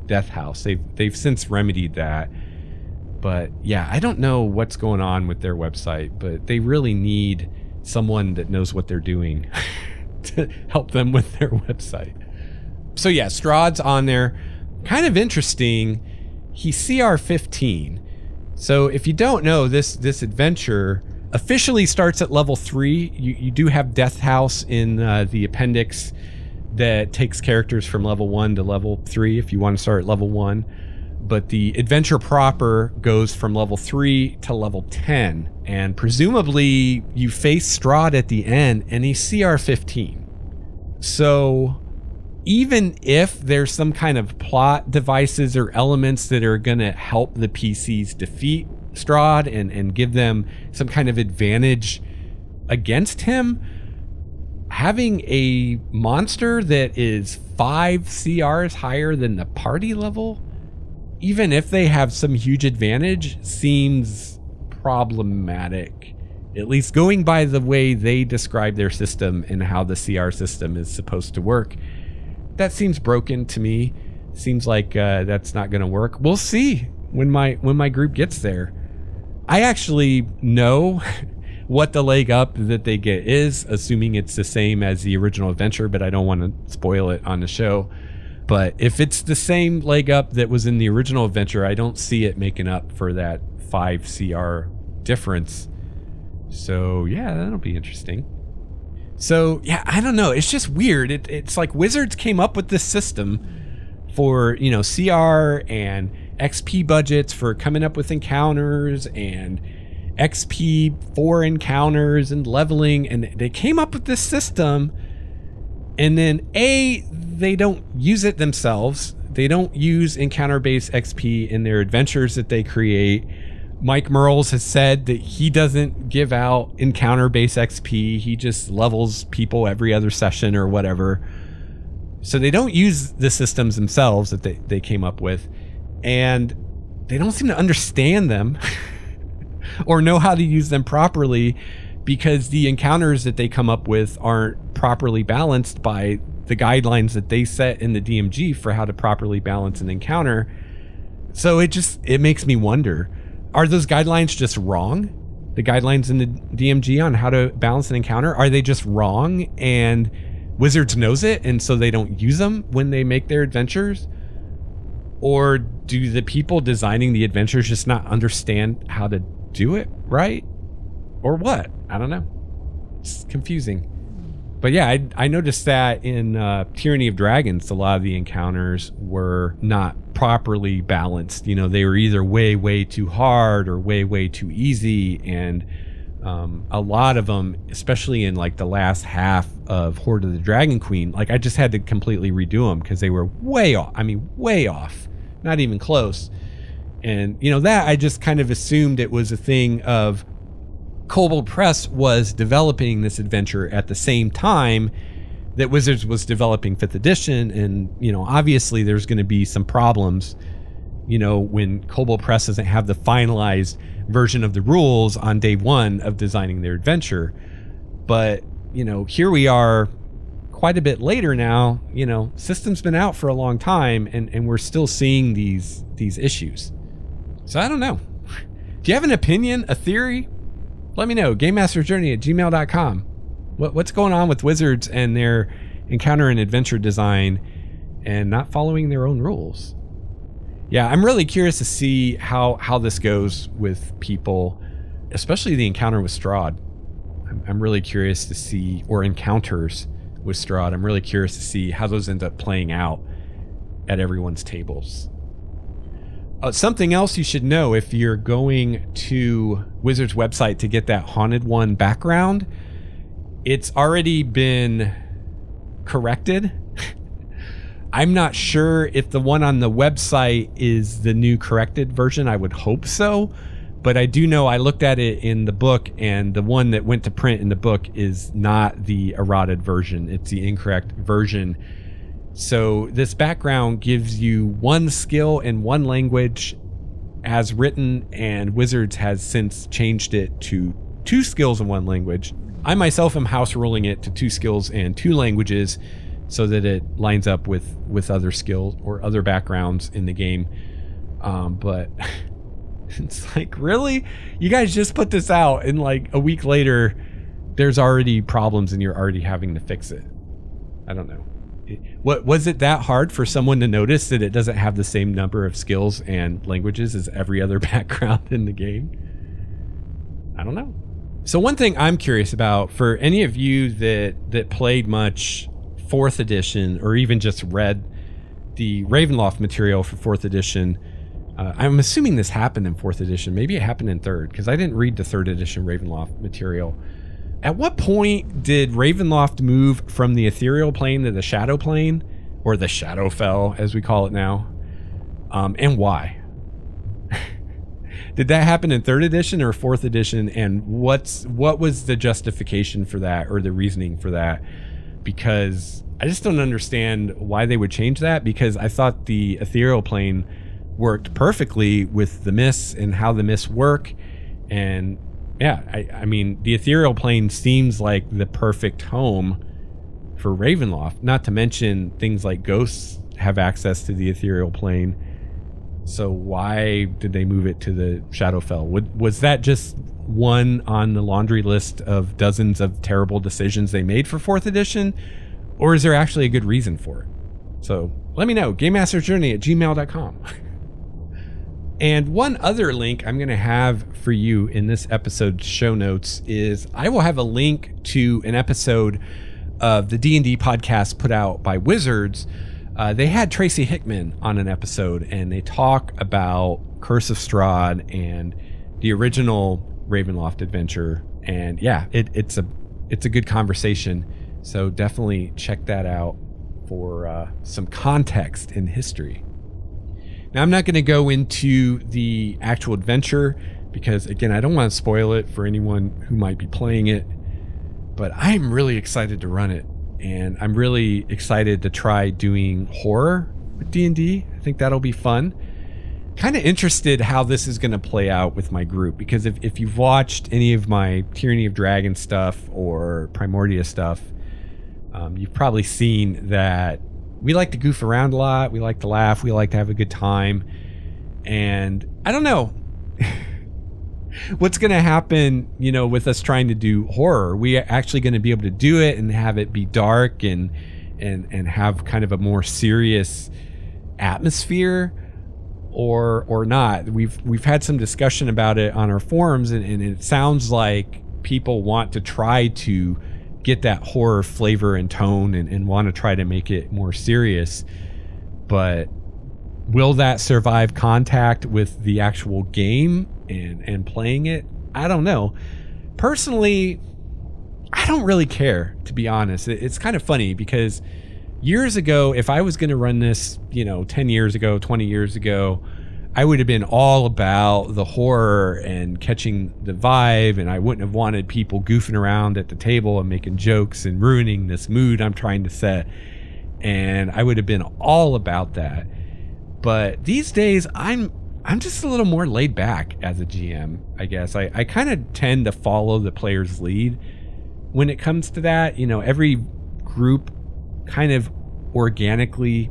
Death House. They've since remedied that. But yeah, I don't know what's going on with their website, but they really need someone that knows what they're doing to help them with their website. So yeah, Strahd's on there. Kind of interesting. He's CR 15. So if you don't know, this adventure officially starts at level 3. You do have Death House in the appendix that takes characters from level 1 to level 3 if you want to start at level 1. But the adventure proper goes from level 3 to level 10. And presumably you face Strahd at the end and he's CR 15. So even if there's some kind of plot devices or elements that are going to help the PCs defeat Strahd and give them some kind of advantage against him, having a monster that is 5 CRs higher than the party level, even if they have some huge advantage, seems problematic. At least going by the way they describe their system and how the CR system is supposed to work. That seems broken to me. Seems like that's not going to work. We'll see when my group gets there. I actually know what the leg up that they get is, assuming it's the same as the original adventure, but I don't want to spoil it on the show. But if it's the same leg up that was in the original adventure, I don't see it making up for that 5 CR difference. So yeah, that'll be interesting. So yeah, I don't know. It's just weird. It's like Wizards came up with this system for, you know, CR and XP budgets for coming up with encounters and XP for encounters and leveling. And they came up with this system, and then they don't use it themselves. They don't use encounter-based XP in their adventures that they create. Mike Merles has said that he doesn't give out encounter-based XP. He just levels people every other session or whatever. So they don't use the systems themselves that they came up with. And they don't seem to understand them or know how to use them properly, because the encounters that they come up with aren't properly balanced by the guidelines that they set in the DMG for how to properly balance an encounter. So it makes me wonder, are those guidelines just wrong? The guidelines in the DMG on how to balance an encounter, are they just wrong and Wizards knows it and so they don't use them when they make their adventures? Or do the people designing the adventures just not understand how to do it right? Or what? I don't know. It's confusing. But yeah, I noticed that in Tyranny of Dragons, a lot of the encounters were not properly balanced. You know, they were either way too hard or way too easy. And a lot of them, especially in like the last half of Horde of the Dragon Queen, like I just had to completely redo them because they were way off. I mean, way off. Not even close. And, you know, that I just kind of assumed it was a thing of Kobold Press was developing this adventure at the same time that Wizards was developing 5th edition, and you know, obviously there's going to be some problems you know, when Kobold Press doesn't have the finalized version of the rules on day one of designing their adventure. But, you know, here we are quite a bit later now. You know, system's been out for a long time, and we're still seeing these issues. So I don't know. Do you have an opinion, a theory? Let me know. GameMasterJourney@gmail.com. What's going on with Wizards and their encounter and adventure design and not following their own rules? Yeah, I'm really curious to see how this goes with people, especially the encounter with Strahd. I'm really curious to see, or encounters with Strahd. I'm really curious to see how those end up playing out at everyone's tables. Something else you should know if you're going to Wizards' website to get that Haunted One background, it's already been corrected. I'm not sure if the one on the website is the new corrected version. I would hope so. But I do know I looked at it in the book, and the one that went to print in the book is not the errated version. It's the incorrect version. So this background gives you one skill in one language as written, and Wizards has since changed it to 2 skills in one language. I myself am house ruling it to 2 skills and 2 languages so that it lines up with other skills or other backgrounds in the game. But it's like, really? You guys just put this out, and like a week later, there's already problems and you're already having to fix it. I don't know. What was it that hard for someone to notice that it doesn't have the same number of skills and languages as every other background in the game? I don't know. So one thing I'm curious about, for any of you that played much 4th edition or even just read the Ravenloft material for 4th edition, I'm assuming this happened in 4th edition. Maybe it happened in 3rd, because I didn't read the 3rd edition Ravenloft material. At what point did Ravenloft move from the ethereal plane to the shadow plane, or the Shadowfell as we call it now, and why? Did that happen in 3rd edition or 4th edition, and what was the justification for that, or the reasoning for that? Because I just don't understand why they would change that, because I thought the ethereal plane worked perfectly with the mists and how the mists work. And yeah, I mean, the ethereal plane seems like the perfect home for Ravenloft, not to mention things like ghosts have access to the ethereal plane. So why did they move it to the Shadowfell? Was that just one on the laundry list of dozens of terrible decisions they made for 4th edition? Or is there actually a good reason for it? So let me know. GameMasterJourney@gmail.com. And one other link I'm going to have for you in this episode's show notes is I will have a link to an episode of the D&D podcast put out by Wizards. They had Tracy Hickman on an episode, and they talk about Curse of Strahd and the original Ravenloft adventure. And yeah, it's a good conversation. So definitely check that out for some context in history. Now, I'm not going to go into the actual adventure because, again, I don't want to spoil it for anyone who might be playing it, but I'm really excited to run it, and I'm really excited to try doing horror with D&D. I think that'll be fun. Kind of interested how this is going to play out with my group, because if you've watched any of my Tyranny of Dragons stuff or Primordia stuff, you've probably seen that we like to goof around a lot. We like to laugh. We like to have a good time. And I don't know what's going to happen, you know, with us trying to do horror. Are we actually going to be able to do it and have it be dark and have kind of a more serious atmosphere, or not? We've had some discussion about it on our forums, and it sounds like people want to try to get that horror flavor and tone and want to try to make it more serious. But will that survive contact with the actual game and playing it? I don't know. Personally, I don't really care, to be honest. It's kind of funny because years ago, if I was going to run this, 10 years ago, 20 years ago, I would have been all about the horror and catching the vibe, and I wouldn't have wanted people goofing around at the table and making jokes and ruining this mood I'm trying to set. And I would have been all about that. But these days, I'm just a little more laid back as a GM, I guess. I kind of tend to follow the player's lead when it comes to that. You know, every group kind of organically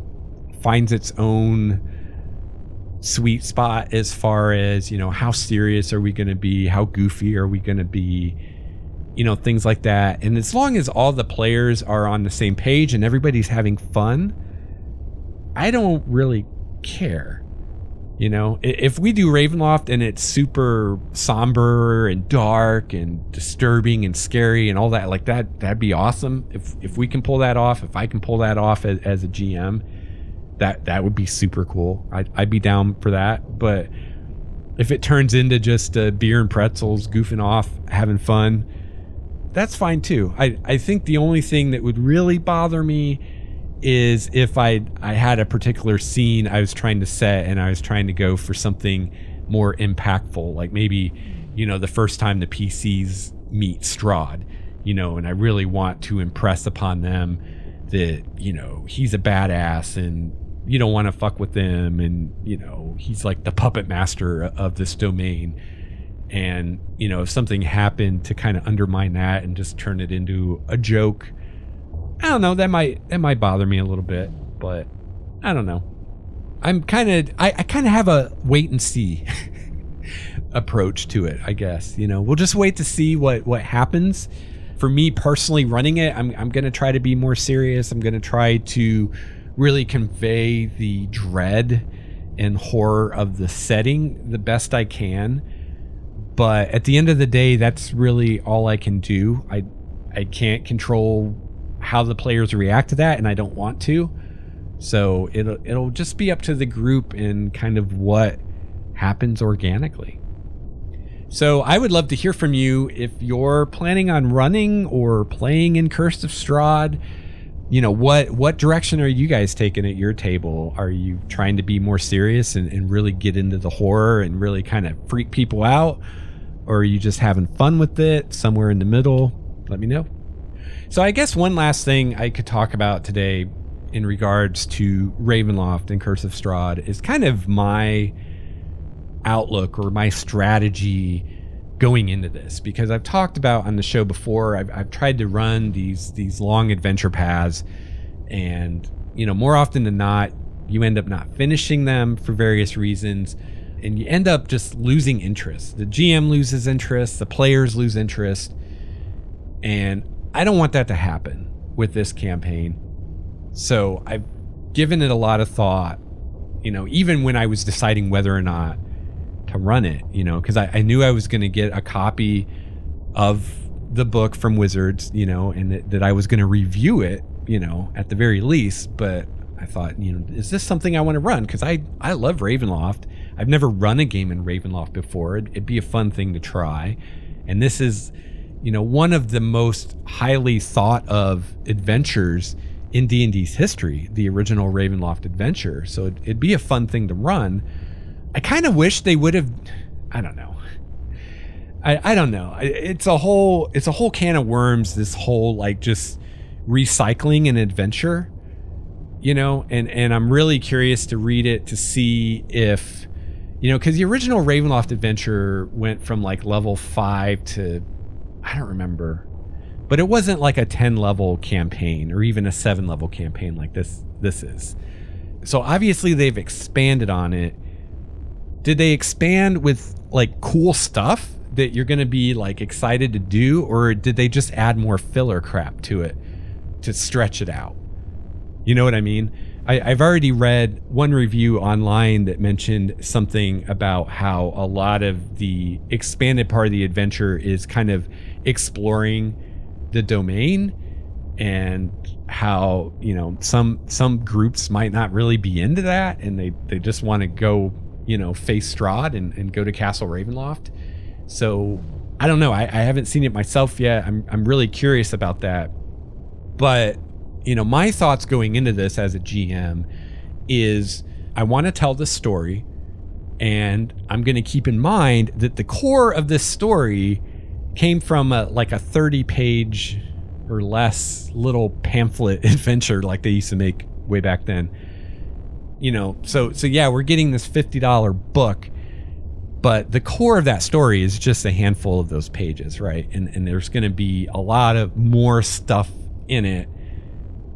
finds its own sweet spot as far as, you know, how serious are we going to be? How goofy are we going to be? You know, things like that. And as long as all the players are on the same page and everybody's having fun, I don't really care. You know, if we do Ravenloft and it's super somber and dark and disturbing and scary and all that, like that'd be awesome. If we can pull that off, if I can pull that off as a GM, that would be super cool. I'd be down for that. But if it turns into just beer and pretzels, goofing off, having fun, that's fine too. I think the only thing that would really bother me is if I had a particular scene I was trying to set and I was trying to go for something more impactful, like maybe, you know, the first time the PCs meet Strahd, you know, and I really want to impress upon them that, you know, he's a badass and you don't want to fuck with him, and, you know, he's like the puppet master of this domain. And, you know, if something happened to kind of undermine that and just turn it into a joke, I don't know, that might bother me a little bit, but I don't know. I kind of have a wait and see approach to it, I guess. You know, we'll just wait to see what happens. For me personally running it, I'm going to try to be more serious. I'm going to try to really convey the dread and horror of the setting the best I can. But at the end of the day, that's really all I can do. I can't control how the players react to that, and I don't want to. So it'll just be up to the group and kind of what happens organically. So I would love to hear from you if you're planning on running or playing in Curse of Strahd. You know, what direction are you guys taking at your table? Are you trying to be more serious and really get into the horror and really kind of freak people out? Or are you just having fun with it, somewhere in the middle? Let me know. So I guess one last thing I could talk about today in regards to Ravenloft and Curse of Strahd is kind of my outlook or my strategy going into this, because I've talked about on the show before, I've tried to run these long adventure paths, and, you know, more often than not, you end up not finishing them for various reasons, and you end up just losing interest. The GM loses interest, the players lose interest, and I don't want that to happen with this campaign. So I've given it a lot of thought, you know, even when I was deciding whether or not to run it, you know, because I knew I was going to get a copy of the book from Wizards, you know, and that I was going to review it, you know, at the very least. But I thought, you know, is this something I want to run? Because I love Ravenloft. I've never run a game in Ravenloft before. It'd be a fun thing to try. And this is, you know, one of the most highly thought of adventures in D&D's history, the original Ravenloft adventure. So it'd be a fun thing to run. I kind of wish they would have, I don't know. I don't know. It's a whole can of worms, this whole like just recycling an adventure, you know, and I'm really curious to read it to see if, you know, because the original Ravenloft adventure went from like level 5 to, I don't remember, but it wasn't like a 10 level campaign or even a 7 level campaign like this is. So obviously they've expanded on it. Did they expand with like cool stuff that you're going to be like excited to do, or did they just add more filler crap to it to stretch it out? You know what I mean? I've already read one review online that mentioned something about how a lot of the expanded part of the adventure is kind of exploring the domain, and how, you know, some groups might not really be into that, and they just want to go, you know, face Strahd and go to Castle Ravenloft. So I don't know. I haven't seen it myself yet. I'm really curious about that. But, you know, my thoughts going into this as a GM is I want to tell this story, and I'm going to keep in mind that the core of this story came from like a 30-page or less little pamphlet adventure like they used to make way back then. you know, so yeah, we're getting this $50 book, but the core of that story is just a handful of those pages, right? And there's going to be a lot of more stuff in it.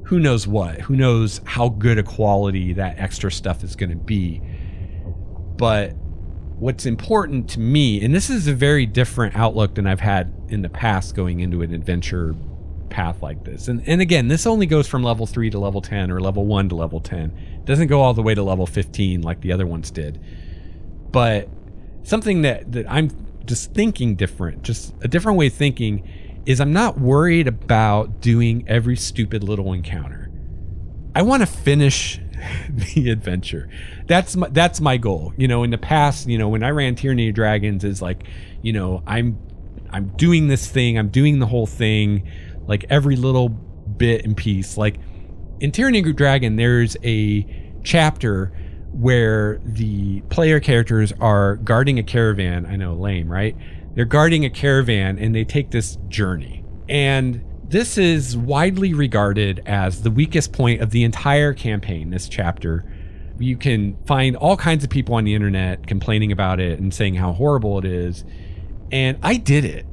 Who knows what? Who knows how good a quality that extra stuff is going to be? But what's important to me, and this is a very different outlook than I've had in the past going into an adventure path like this. And again, this only goes from level 3 to level 10 or level 1 to level 10. It doesn't go all the way to level 15 like the other ones did. But something that I'm just thinking different, just a different way of thinking, is I'm not worried about doing every stupid little encounter. I want to finish the adventure. That's my goal. You know, in the past, you know, when I ran Tyranny of Dragons, is like, you know, I'm doing this thing, I'm doing the whole thing, like every little bit and piece. Like in Tyranny of Dragon, there's a chapter where the player characters are guarding a caravan. I know, lame, right? They're guarding a caravan and they take this journey. And this is widely regarded as the weakest point of the entire campaign, this chapter. You can find all kinds of people on the internet complaining about it and saying how horrible it is. And I did it.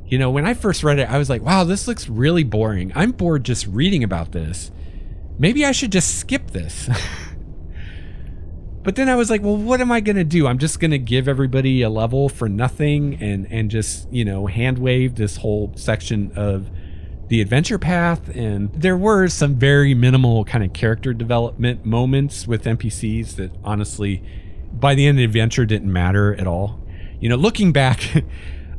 You know, when I first read it, I was like, wow, this looks really boring. I'm bored just reading about this. Maybe I should just skip this. But then I was like, well, what am I going to do? I'm just going to give everybody a level for nothing and just, you know, hand wave this whole section of the adventure path. And there were some very minimal kind of character development moments with NPCs that honestly, by the end of the adventure, didn't matter at all. You know, looking back,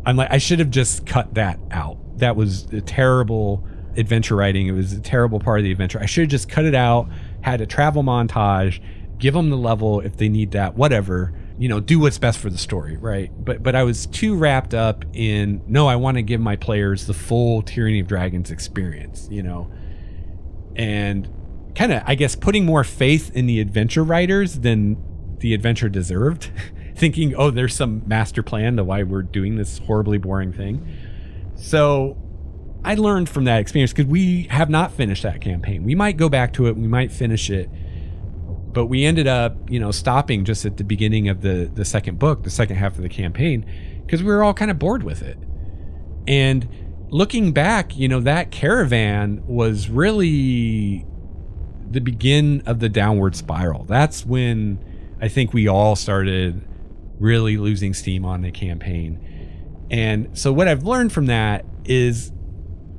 I'm like, I should have just cut that out. That was a terrible adventure writing. It was a terrible part of the adventure. I should have just cut it out, had a travel montage, give them the level if they need that, whatever, you know, do what's best for the story, right? But I was too wrapped up in, no, I want to give my players the full Tyranny of Dragons experience, you know, and kind of, I guess, putting more faith in the adventure writers than the adventure deserved, thinking, oh, there's some master plan to why we're doing this horribly boring thing. So I learned from that experience, because we have not finished that campaign. We might go back to it, we might finish it, but we ended up, you know, stopping just at the beginning of the second book, the second half of the campaign, because we were all kind of bored with it. And looking back, you know, that caravan was really the begin of the downward spiral. That's when I think we all started really losing steam on the campaign. And so what I've learned from that is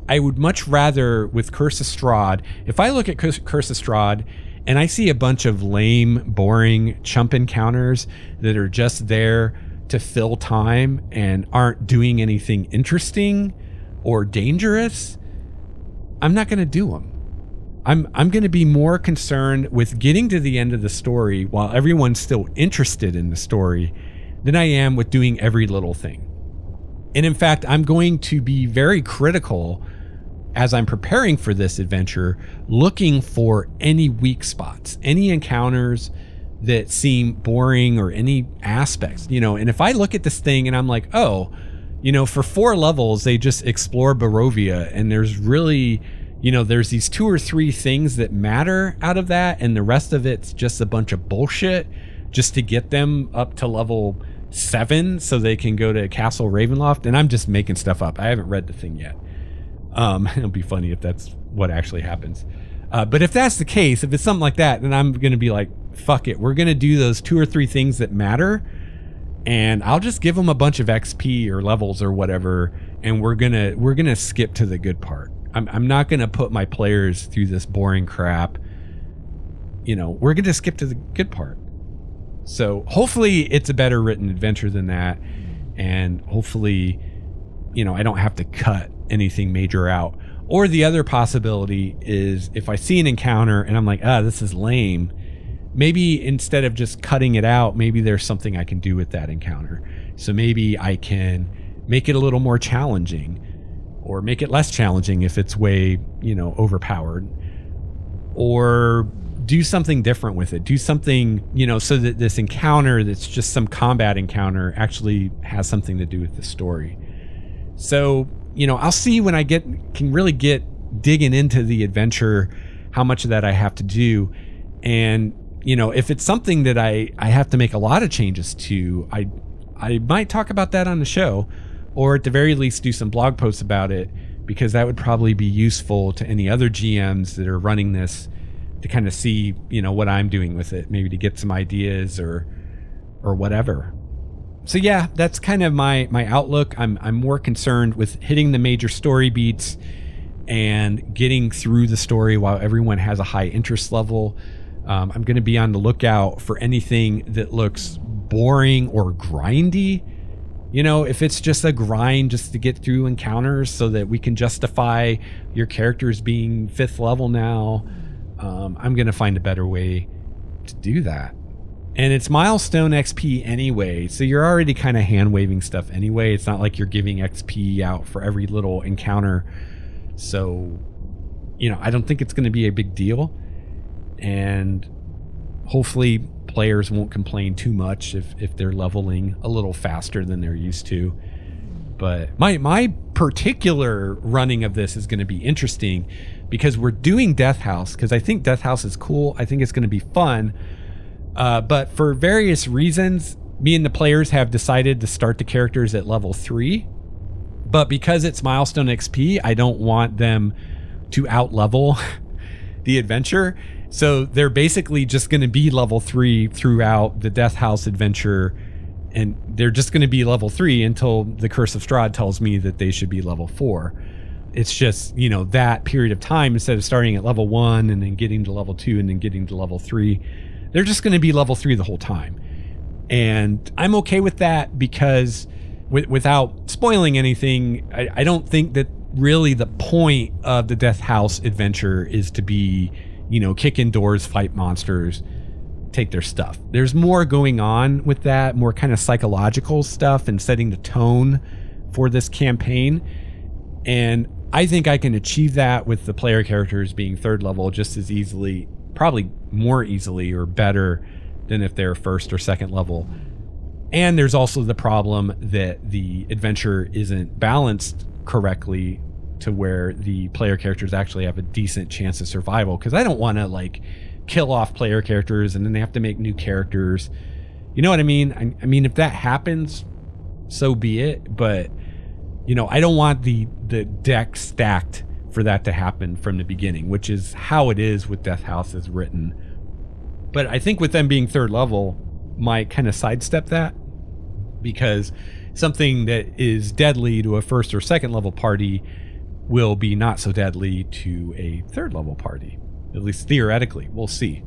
I would much rather, with Curse of Strahd, if I look at Curse of Strahd and I see a bunch of lame, boring chump encounters that are just there to fill time and aren't doing anything interesting or dangerous, I'm not going to do them. I'm going to be more concerned with getting to the end of the story while everyone's still interested in the story than I am with doing every little thing. And in fact, I'm going to be very critical as I'm preparing for this adventure, looking for any weak spots, any encounters that seem boring or any aspects, you know. And if I look at this thing and I'm like, oh, you know, for 4 levels, they just explore Barovia, and there's really, you know, there's these 2 or 3 things that matter out of that, and the rest of it's just a bunch of bullshit just to get them up to level 7 so they can go to Castle Ravenloft. And I'm just making stuff up. I haven't read the thing yet. It'll be funny if that's what actually happens. But if that's the case, if it's something like that, then I'm going to be like, fuck it. We're going to do those 2 or 3 things that matter, and I'll just give them a bunch of XP or levels or whatever, and we're going to skip to the good part. I'm not going to put my players through this boring crap. You know, we're going to skip to the good part. So hopefully it's a better written adventure than that, and hopefully, you know, I don't have to cut anything major out. Or the other possibility is, if I see an encounter and I'm like, this is lame, maybe instead of just cutting it out, maybe there's something I can do with that encounter. So maybe I can make it a little more challenging, or make it less challenging if it's way, you know, overpowered, or do something different with it. Do something, you know, so that this encounter that's just some combat encounter actually has something to do with the story. So, you know, I'll see when I can really get digging into the adventure, how much of that I have to do. And you know, if it's something that I have to make a lot of changes to, I might talk about that on the show, or at the very least do some blog posts about it, because that would probably be useful to any other GMs that are running this to kind of see, you know, what I'm doing with it, maybe to get some ideas or whatever. So yeah, that's kind of my outlook. I'm more concerned with hitting the major story beats and getting through the story while everyone has a high interest level. I'm going to be on the lookout for anything that looks boring or grindy. You know, if it's just a grind just to get through encounters so that we can justify your characters being 5th level now, I'm going to find a better way to do that. And it's milestone XP anyway, so you're already kind of hand-waving stuff anyway. It's not like you're giving XP out for every little encounter. So, you know, I don't think it's going to be a big deal. And hopefully players won't complain too much if they're leveling a little faster than they're used to. But my particular running of this is going to be interesting because we're doing Death House, because I think Death House is cool. I think it's going to be fun. But for various reasons, me and the players have decided to start the characters at level 3. But because it's milestone XP, I don't want them to out-level the adventure. So they're basically just going to be level 3 throughout the Death House adventure. And they're just going to be level 3 until the Curse of Strahd tells me that they should be level 4. It's just, you know, that period of time, instead of starting at level 1 and then getting to level 2 and then getting to level 3, they're just going to be level 3 the whole time. And I'm okay with that because without spoiling anything, I don't think that really the point of the Death House adventure is to be, you know, kick in doors, fight monsters, take their stuff. There's more going on with that, more kind of psychological stuff and setting the tone for this campaign. And I think I can achieve that with the player characters being 3rd level just as easily, probably more easily or better than if they're 1st or 2nd level. And there's also the problem that the adventure isn't balanced correctly to where the player characters actually have a decent chance of survival, because I don't want to like kill off player characters and then they have to make new characters. You know what I mean? I mean, if that happens, so be it. But, you know, I don't want the deck stacked for that to happen from the beginning, which is how it is with Death House as written. But I think with them being 3rd level might kind of sidestep that, because something that is deadly to a 1st or 2nd level party will be not so deadly to a 3rd level party, at least theoretically. We'll see.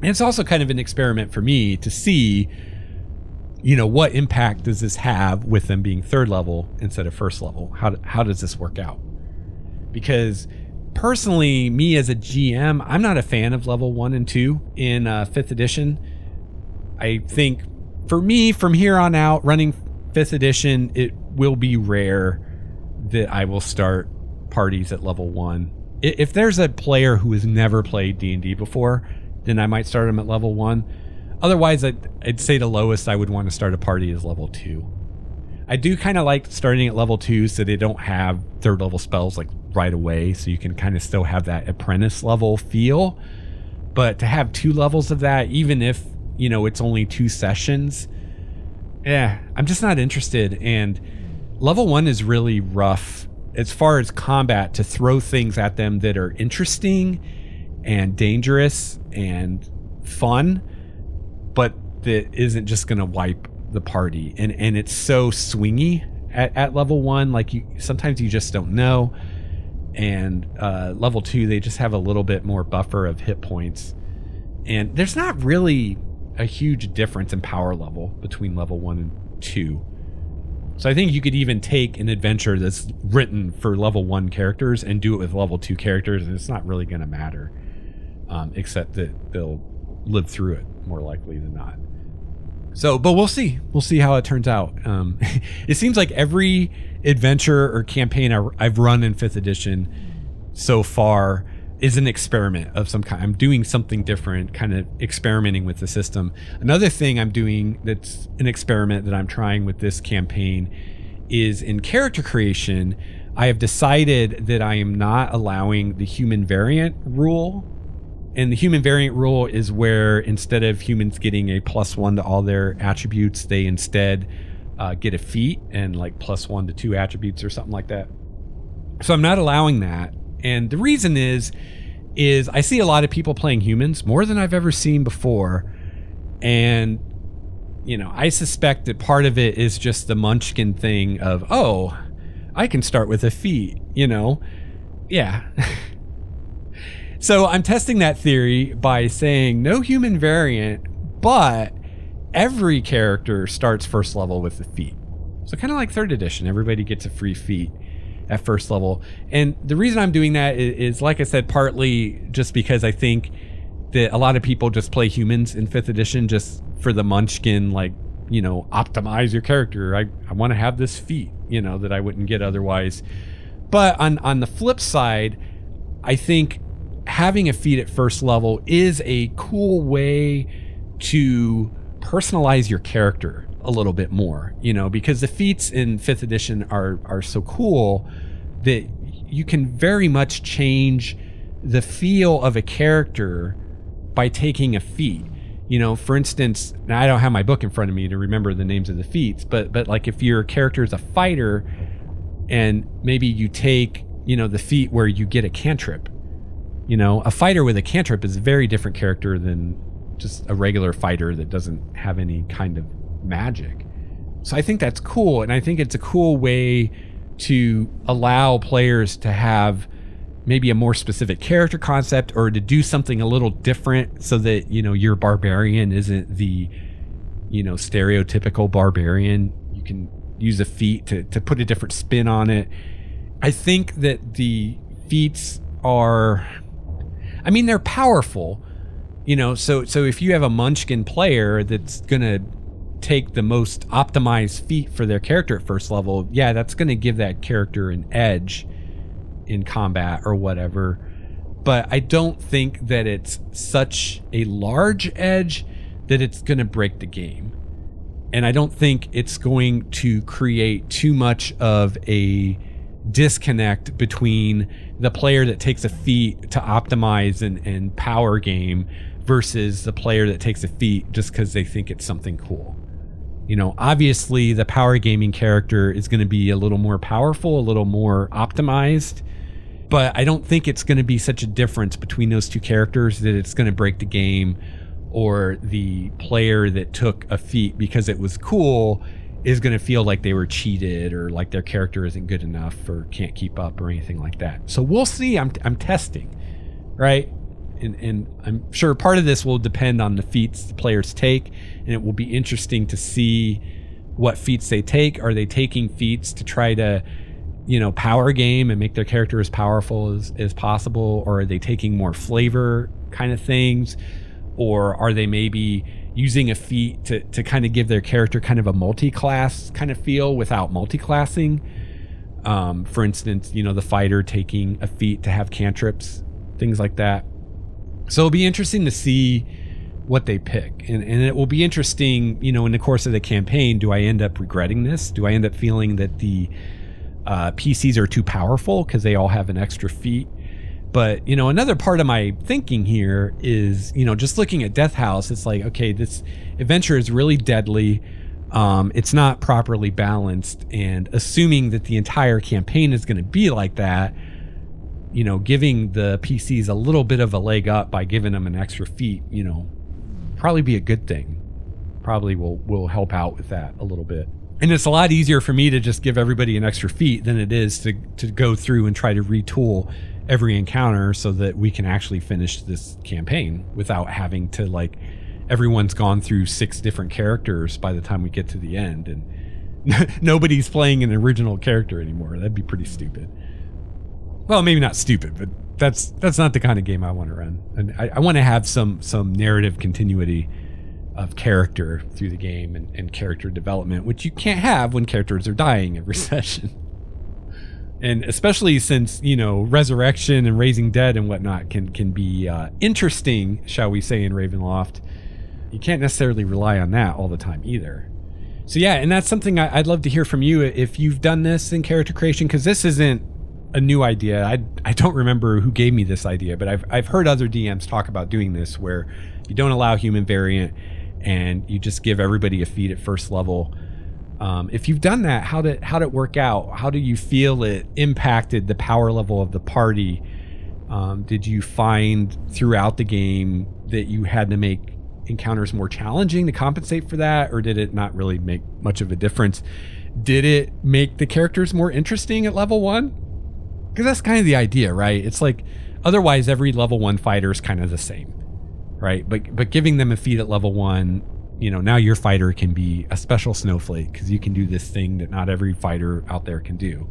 And it's also kind of an experiment for me to see, you know, what impact does this have with them being 3rd level instead of 1st level? How does this work out? Because personally, me as a GM, I'm not a fan of level 1 and 2 in 5th edition. I think for me, from here on out, running 5th edition, it will be rare that I will start parties at level 1. If there's a player who has never played D&D before, then I might start them at level 1. Otherwise, I'd say the lowest I would want to start a party is level 2. I do kind of like starting at level 2 so they don't have 3rd level spells like right away, so you can kind of still have that apprentice level feel. But to have 2 levels of that, even if, you know, it's only 2 sessions, I'm just not interested. And level 1 is really rough as far as combat, to throw things at them that are interesting and dangerous and fun, but that isn't just going to wipe the party. And it's so swingy at level 1, like sometimes you just don't know. And level 2, they just have a little bit more buffer of hit points, and there's not really a huge difference in power level between level 1 and 2. So I think you could even take an adventure that's written for level 1 characters and do it with level 2 characters, and it's not really going to matter, except that they'll live through it more likely than not. So, but we'll see. We'll see how it turns out. It seems like every adventure or campaign I've run in 5th edition so far is an experiment of some kind. I'm doing something different, kind of experimenting with the system. Another thing I'm doing that's an experiment that I'm trying with this campaign is in character creation. I have decided that I am not allowing the human variant rule And the human variant rule is where instead of humans getting a +1 to all their attributes, they instead get a feat and like +1 to 2 attributes or something like that. So I'm not allowing that. And the reason is I see a lot of people playing humans, more than I've ever seen before. And, you know, I suspect that part of it is just the Munchkin thing of, oh, I can start with a feat, you know? Yeah. So I'm testing that theory by saying no human variant, but every character starts first level with a feat. So kind of like 3rd edition, everybody gets a free feat at first level. And the reason I'm doing that is, like I said, partly just because I think that a lot of people just play humans in 5th edition just for the Munchkin, like, you know, optimize your character. I want to have this feat, you know, that I wouldn't get otherwise. But on the flip side, I think having a feat at first level is a cool way to personalize your character a little bit more, you know, because the feats in 5th edition are so cool that you can very much change the feel of a character by taking a feat. You know, for instance, now I don't have my book in front of me to remember the names of the feats, but like if your character is a fighter and maybe you take, you know, the feat where you get a cantrip. You know, a fighter with a cantrip is a very different character than just a regular fighter that doesn't have any kind of magic. So I think that's cool, and I think it's a cool way to allow players to have maybe a more specific character concept or to do something a little different so that, you know, your barbarian isn't the, you know, stereotypical barbarian. You can use a feat to put a different spin on it. I think that the feats are, I mean, they're powerful, you know, so if you have a Munchkin player that's gonna take the most optimized feat for their character at first level, yeah, that's gonna give that character an edge in combat or whatever. But I don't think that it's such a large edge that it's gonna break the game. And I don't think it's going to create too much of a disconnect between the player that takes a feat to optimize and power game versus the player that takes a feat just because they think it's something cool. You know, obviously the power gaming character is going to be a little more powerful, a little more optimized, but I don't think it's going to be such a difference between those two characters that it's going to break the game, or the player that took a feat because it was cool is going to feel like they were cheated or like their character isn't good enough or can't keep up or anything like that. So we'll see. I'm testing, right? And I'm sure part of this will depend on the feats the players take, and it will be interesting to see what feats they take. Are they taking feats to try to, you know, power game and make their character as powerful as possible, or are they taking more flavor kind of things, or are they maybe using a feat to kind of give their character kind of a multi-class kind of feel without multi-classing? For instance, you know, the fighter taking a feat to have cantrips, things like that. So it'll be interesting to see what they pick. And it will be interesting, you know, in the course of the campaign, do I end up regretting this? Do I end up feeling that the PCs are too powerful because they all have an extra feat? But, you know, another part of my thinking here is, you know, just looking at Death House, it's like, okay, this adventure is really deadly. It's not properly balanced, and assuming that the entire campaign is going to be like that, you know, giving the PCs a little bit of a leg up by giving them an extra feat, you know, probably be a good thing. Probably will help out with that a little bit. And it's a lot easier for me to just give everybody an extra feat than it is to go through and try to retool every encounter so that we can actually finish this campaign without having to, like, everyone's gone through 6 different characters by the time we get to the end, and nobody's playing an original character anymore. That'd be pretty stupid. Well, maybe not stupid, but that's not the kind of game I want to run. And I want to have some narrative continuity of character through the game and character development, which you can't have when characters are dying every session. And especially since, you know, resurrection and raising dead and whatnot can be interesting, shall we say, in Ravenloft. You can't necessarily rely on that all the time either. So yeah, and that's something I'd love to hear from you if you've done this in character creation, because this isn't a new idea. I don't remember who gave me this idea, but I've heard other DMs talk about doing this where you don't allow human variant and you just give everybody a feat at first level. If you've done that, how'd it work out? How do you feel it impacted the power level of the party? Did you find throughout the game that you had to make encounters more challenging to compensate for that, or did it not really make much of a difference? Did it make the characters more interesting at level 1? Because that's kind of the idea, right? It's like, otherwise every level 1 fighter is kind of the same, right? But giving them a feat at level 1, you know, now your fighter can be a special snowflake because you can do this thing that not every fighter out there can do.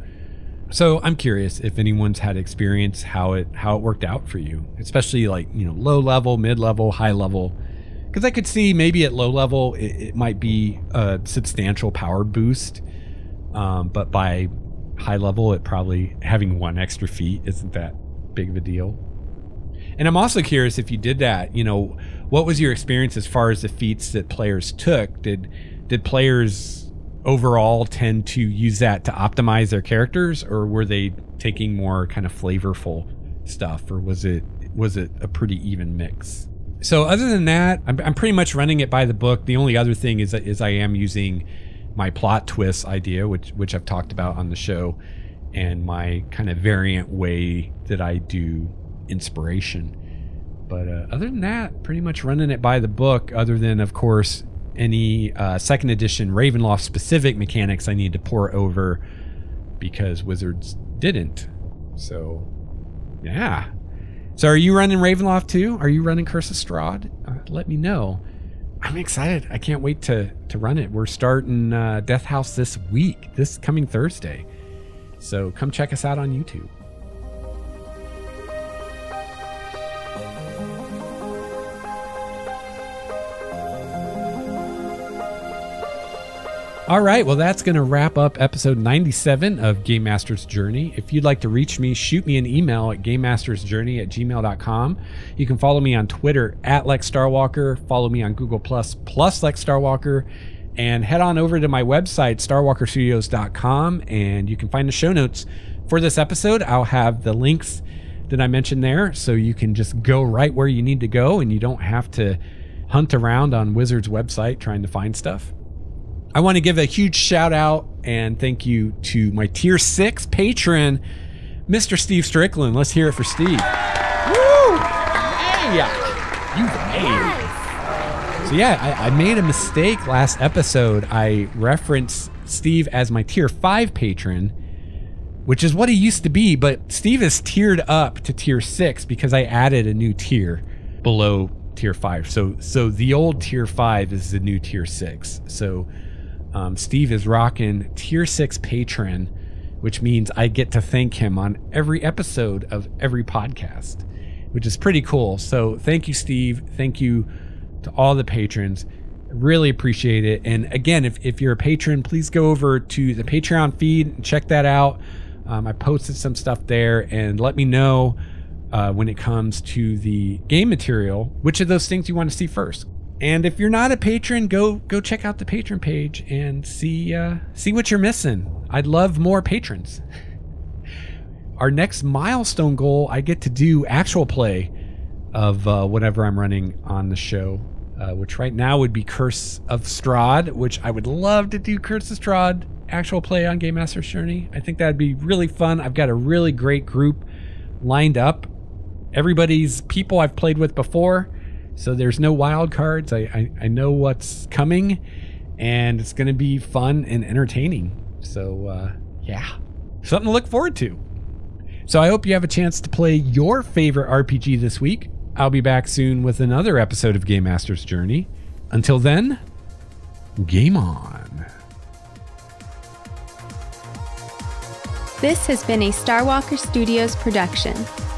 So I'm curious if anyone's had experience how it worked out for you, especially like, you know, low level, mid level, high level. Because I could see maybe at low level it might be a substantial power boost, but by high level it probably having 1 extra feat isn't that big of a deal. And I'm also curious if you did that, you know, what was your experience as far as the feats that players took? Did players overall tend to use that to optimize their characters, or were they taking more kind of flavorful stuff, or was it a pretty even mix? So other than that, I'm pretty much running it by the book. The only other thing is I am using my plot twist idea, which I've talked about on the show, and my kind of variant way that I do inspiration. But other than that, pretty much running it by the book, other than, of course, any second edition Ravenloft specific mechanics I need to pour over because Wizards didn't. So, yeah. So are you running Ravenloft too? Are you running Curse of Strahd? Let me know. I'm excited. I can't wait to run it. We're starting Death House this week, this coming Thursday. So come check us out on YouTube. All right, well, that's going to wrap up episode 97 of Game Master's Journey. If you'd like to reach me, shoot me an email at gamemastersjourney@gmail.com. You can follow me on Twitter @LexStarwalker, follow me on Google Plus +LexStarwalker, and head on over to my website, starwalkerstudios.com, and you can find the show notes for this episode. I'll have the links that I mentioned there, so you can just go right where you need to go, and you don't have to hunt around on Wizards' website trying to find stuff. I want to give a huge shout out and thank you to my tier 6 patron, Mr. Steve Strickland. Let's hear it for Steve. Woo! Hey! You made. So yeah, I made a mistake last episode. I referenced Steve as my tier 5 patron, which is what he used to be, but Steve is tiered up to tier 6 because I added a new tier below tier 5. So the old tier 5 is the new tier 6. So Steve is rocking tier 6 patron, which means I get to thank him on every episode of every podcast, which is pretty cool. So thank you, Steve. Thank you to all the patrons. Really appreciate it. And again, if you're a patron, please go over to the Patreon feed and check that out. I posted some stuff there, and let me know when it comes to the game material, which of those things you want to see first. And if you're not a patron, go check out the patron page and see what you're missing. I'd love more patrons. Our next milestone goal, I get to do actual play of whatever I'm running on the show, which right now would be Curse of Strahd, which I would love to do Curse of Strahd actual play on Game Master's Journey. I think that'd be really fun. I've got a really great group lined up. Everybody's people I've played with before. So there's no wild cards. I know what's coming, and it's going to be fun and entertaining. So, yeah, something to look forward to. So I hope you have a chance to play your favorite RPG this week. I'll be back soon with another episode of Game Master's Journey. Until then, game on. This has been a Starwalker Studios production,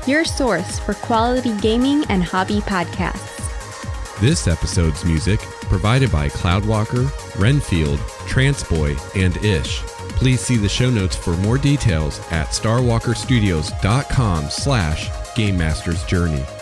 your source for quality gaming and hobby podcasts. This episode's music provided by Cloudwalker, Renfield, Transboy, and Ish. Please see the show notes for more details at starwalkerstudios.com/GameMastersJourney.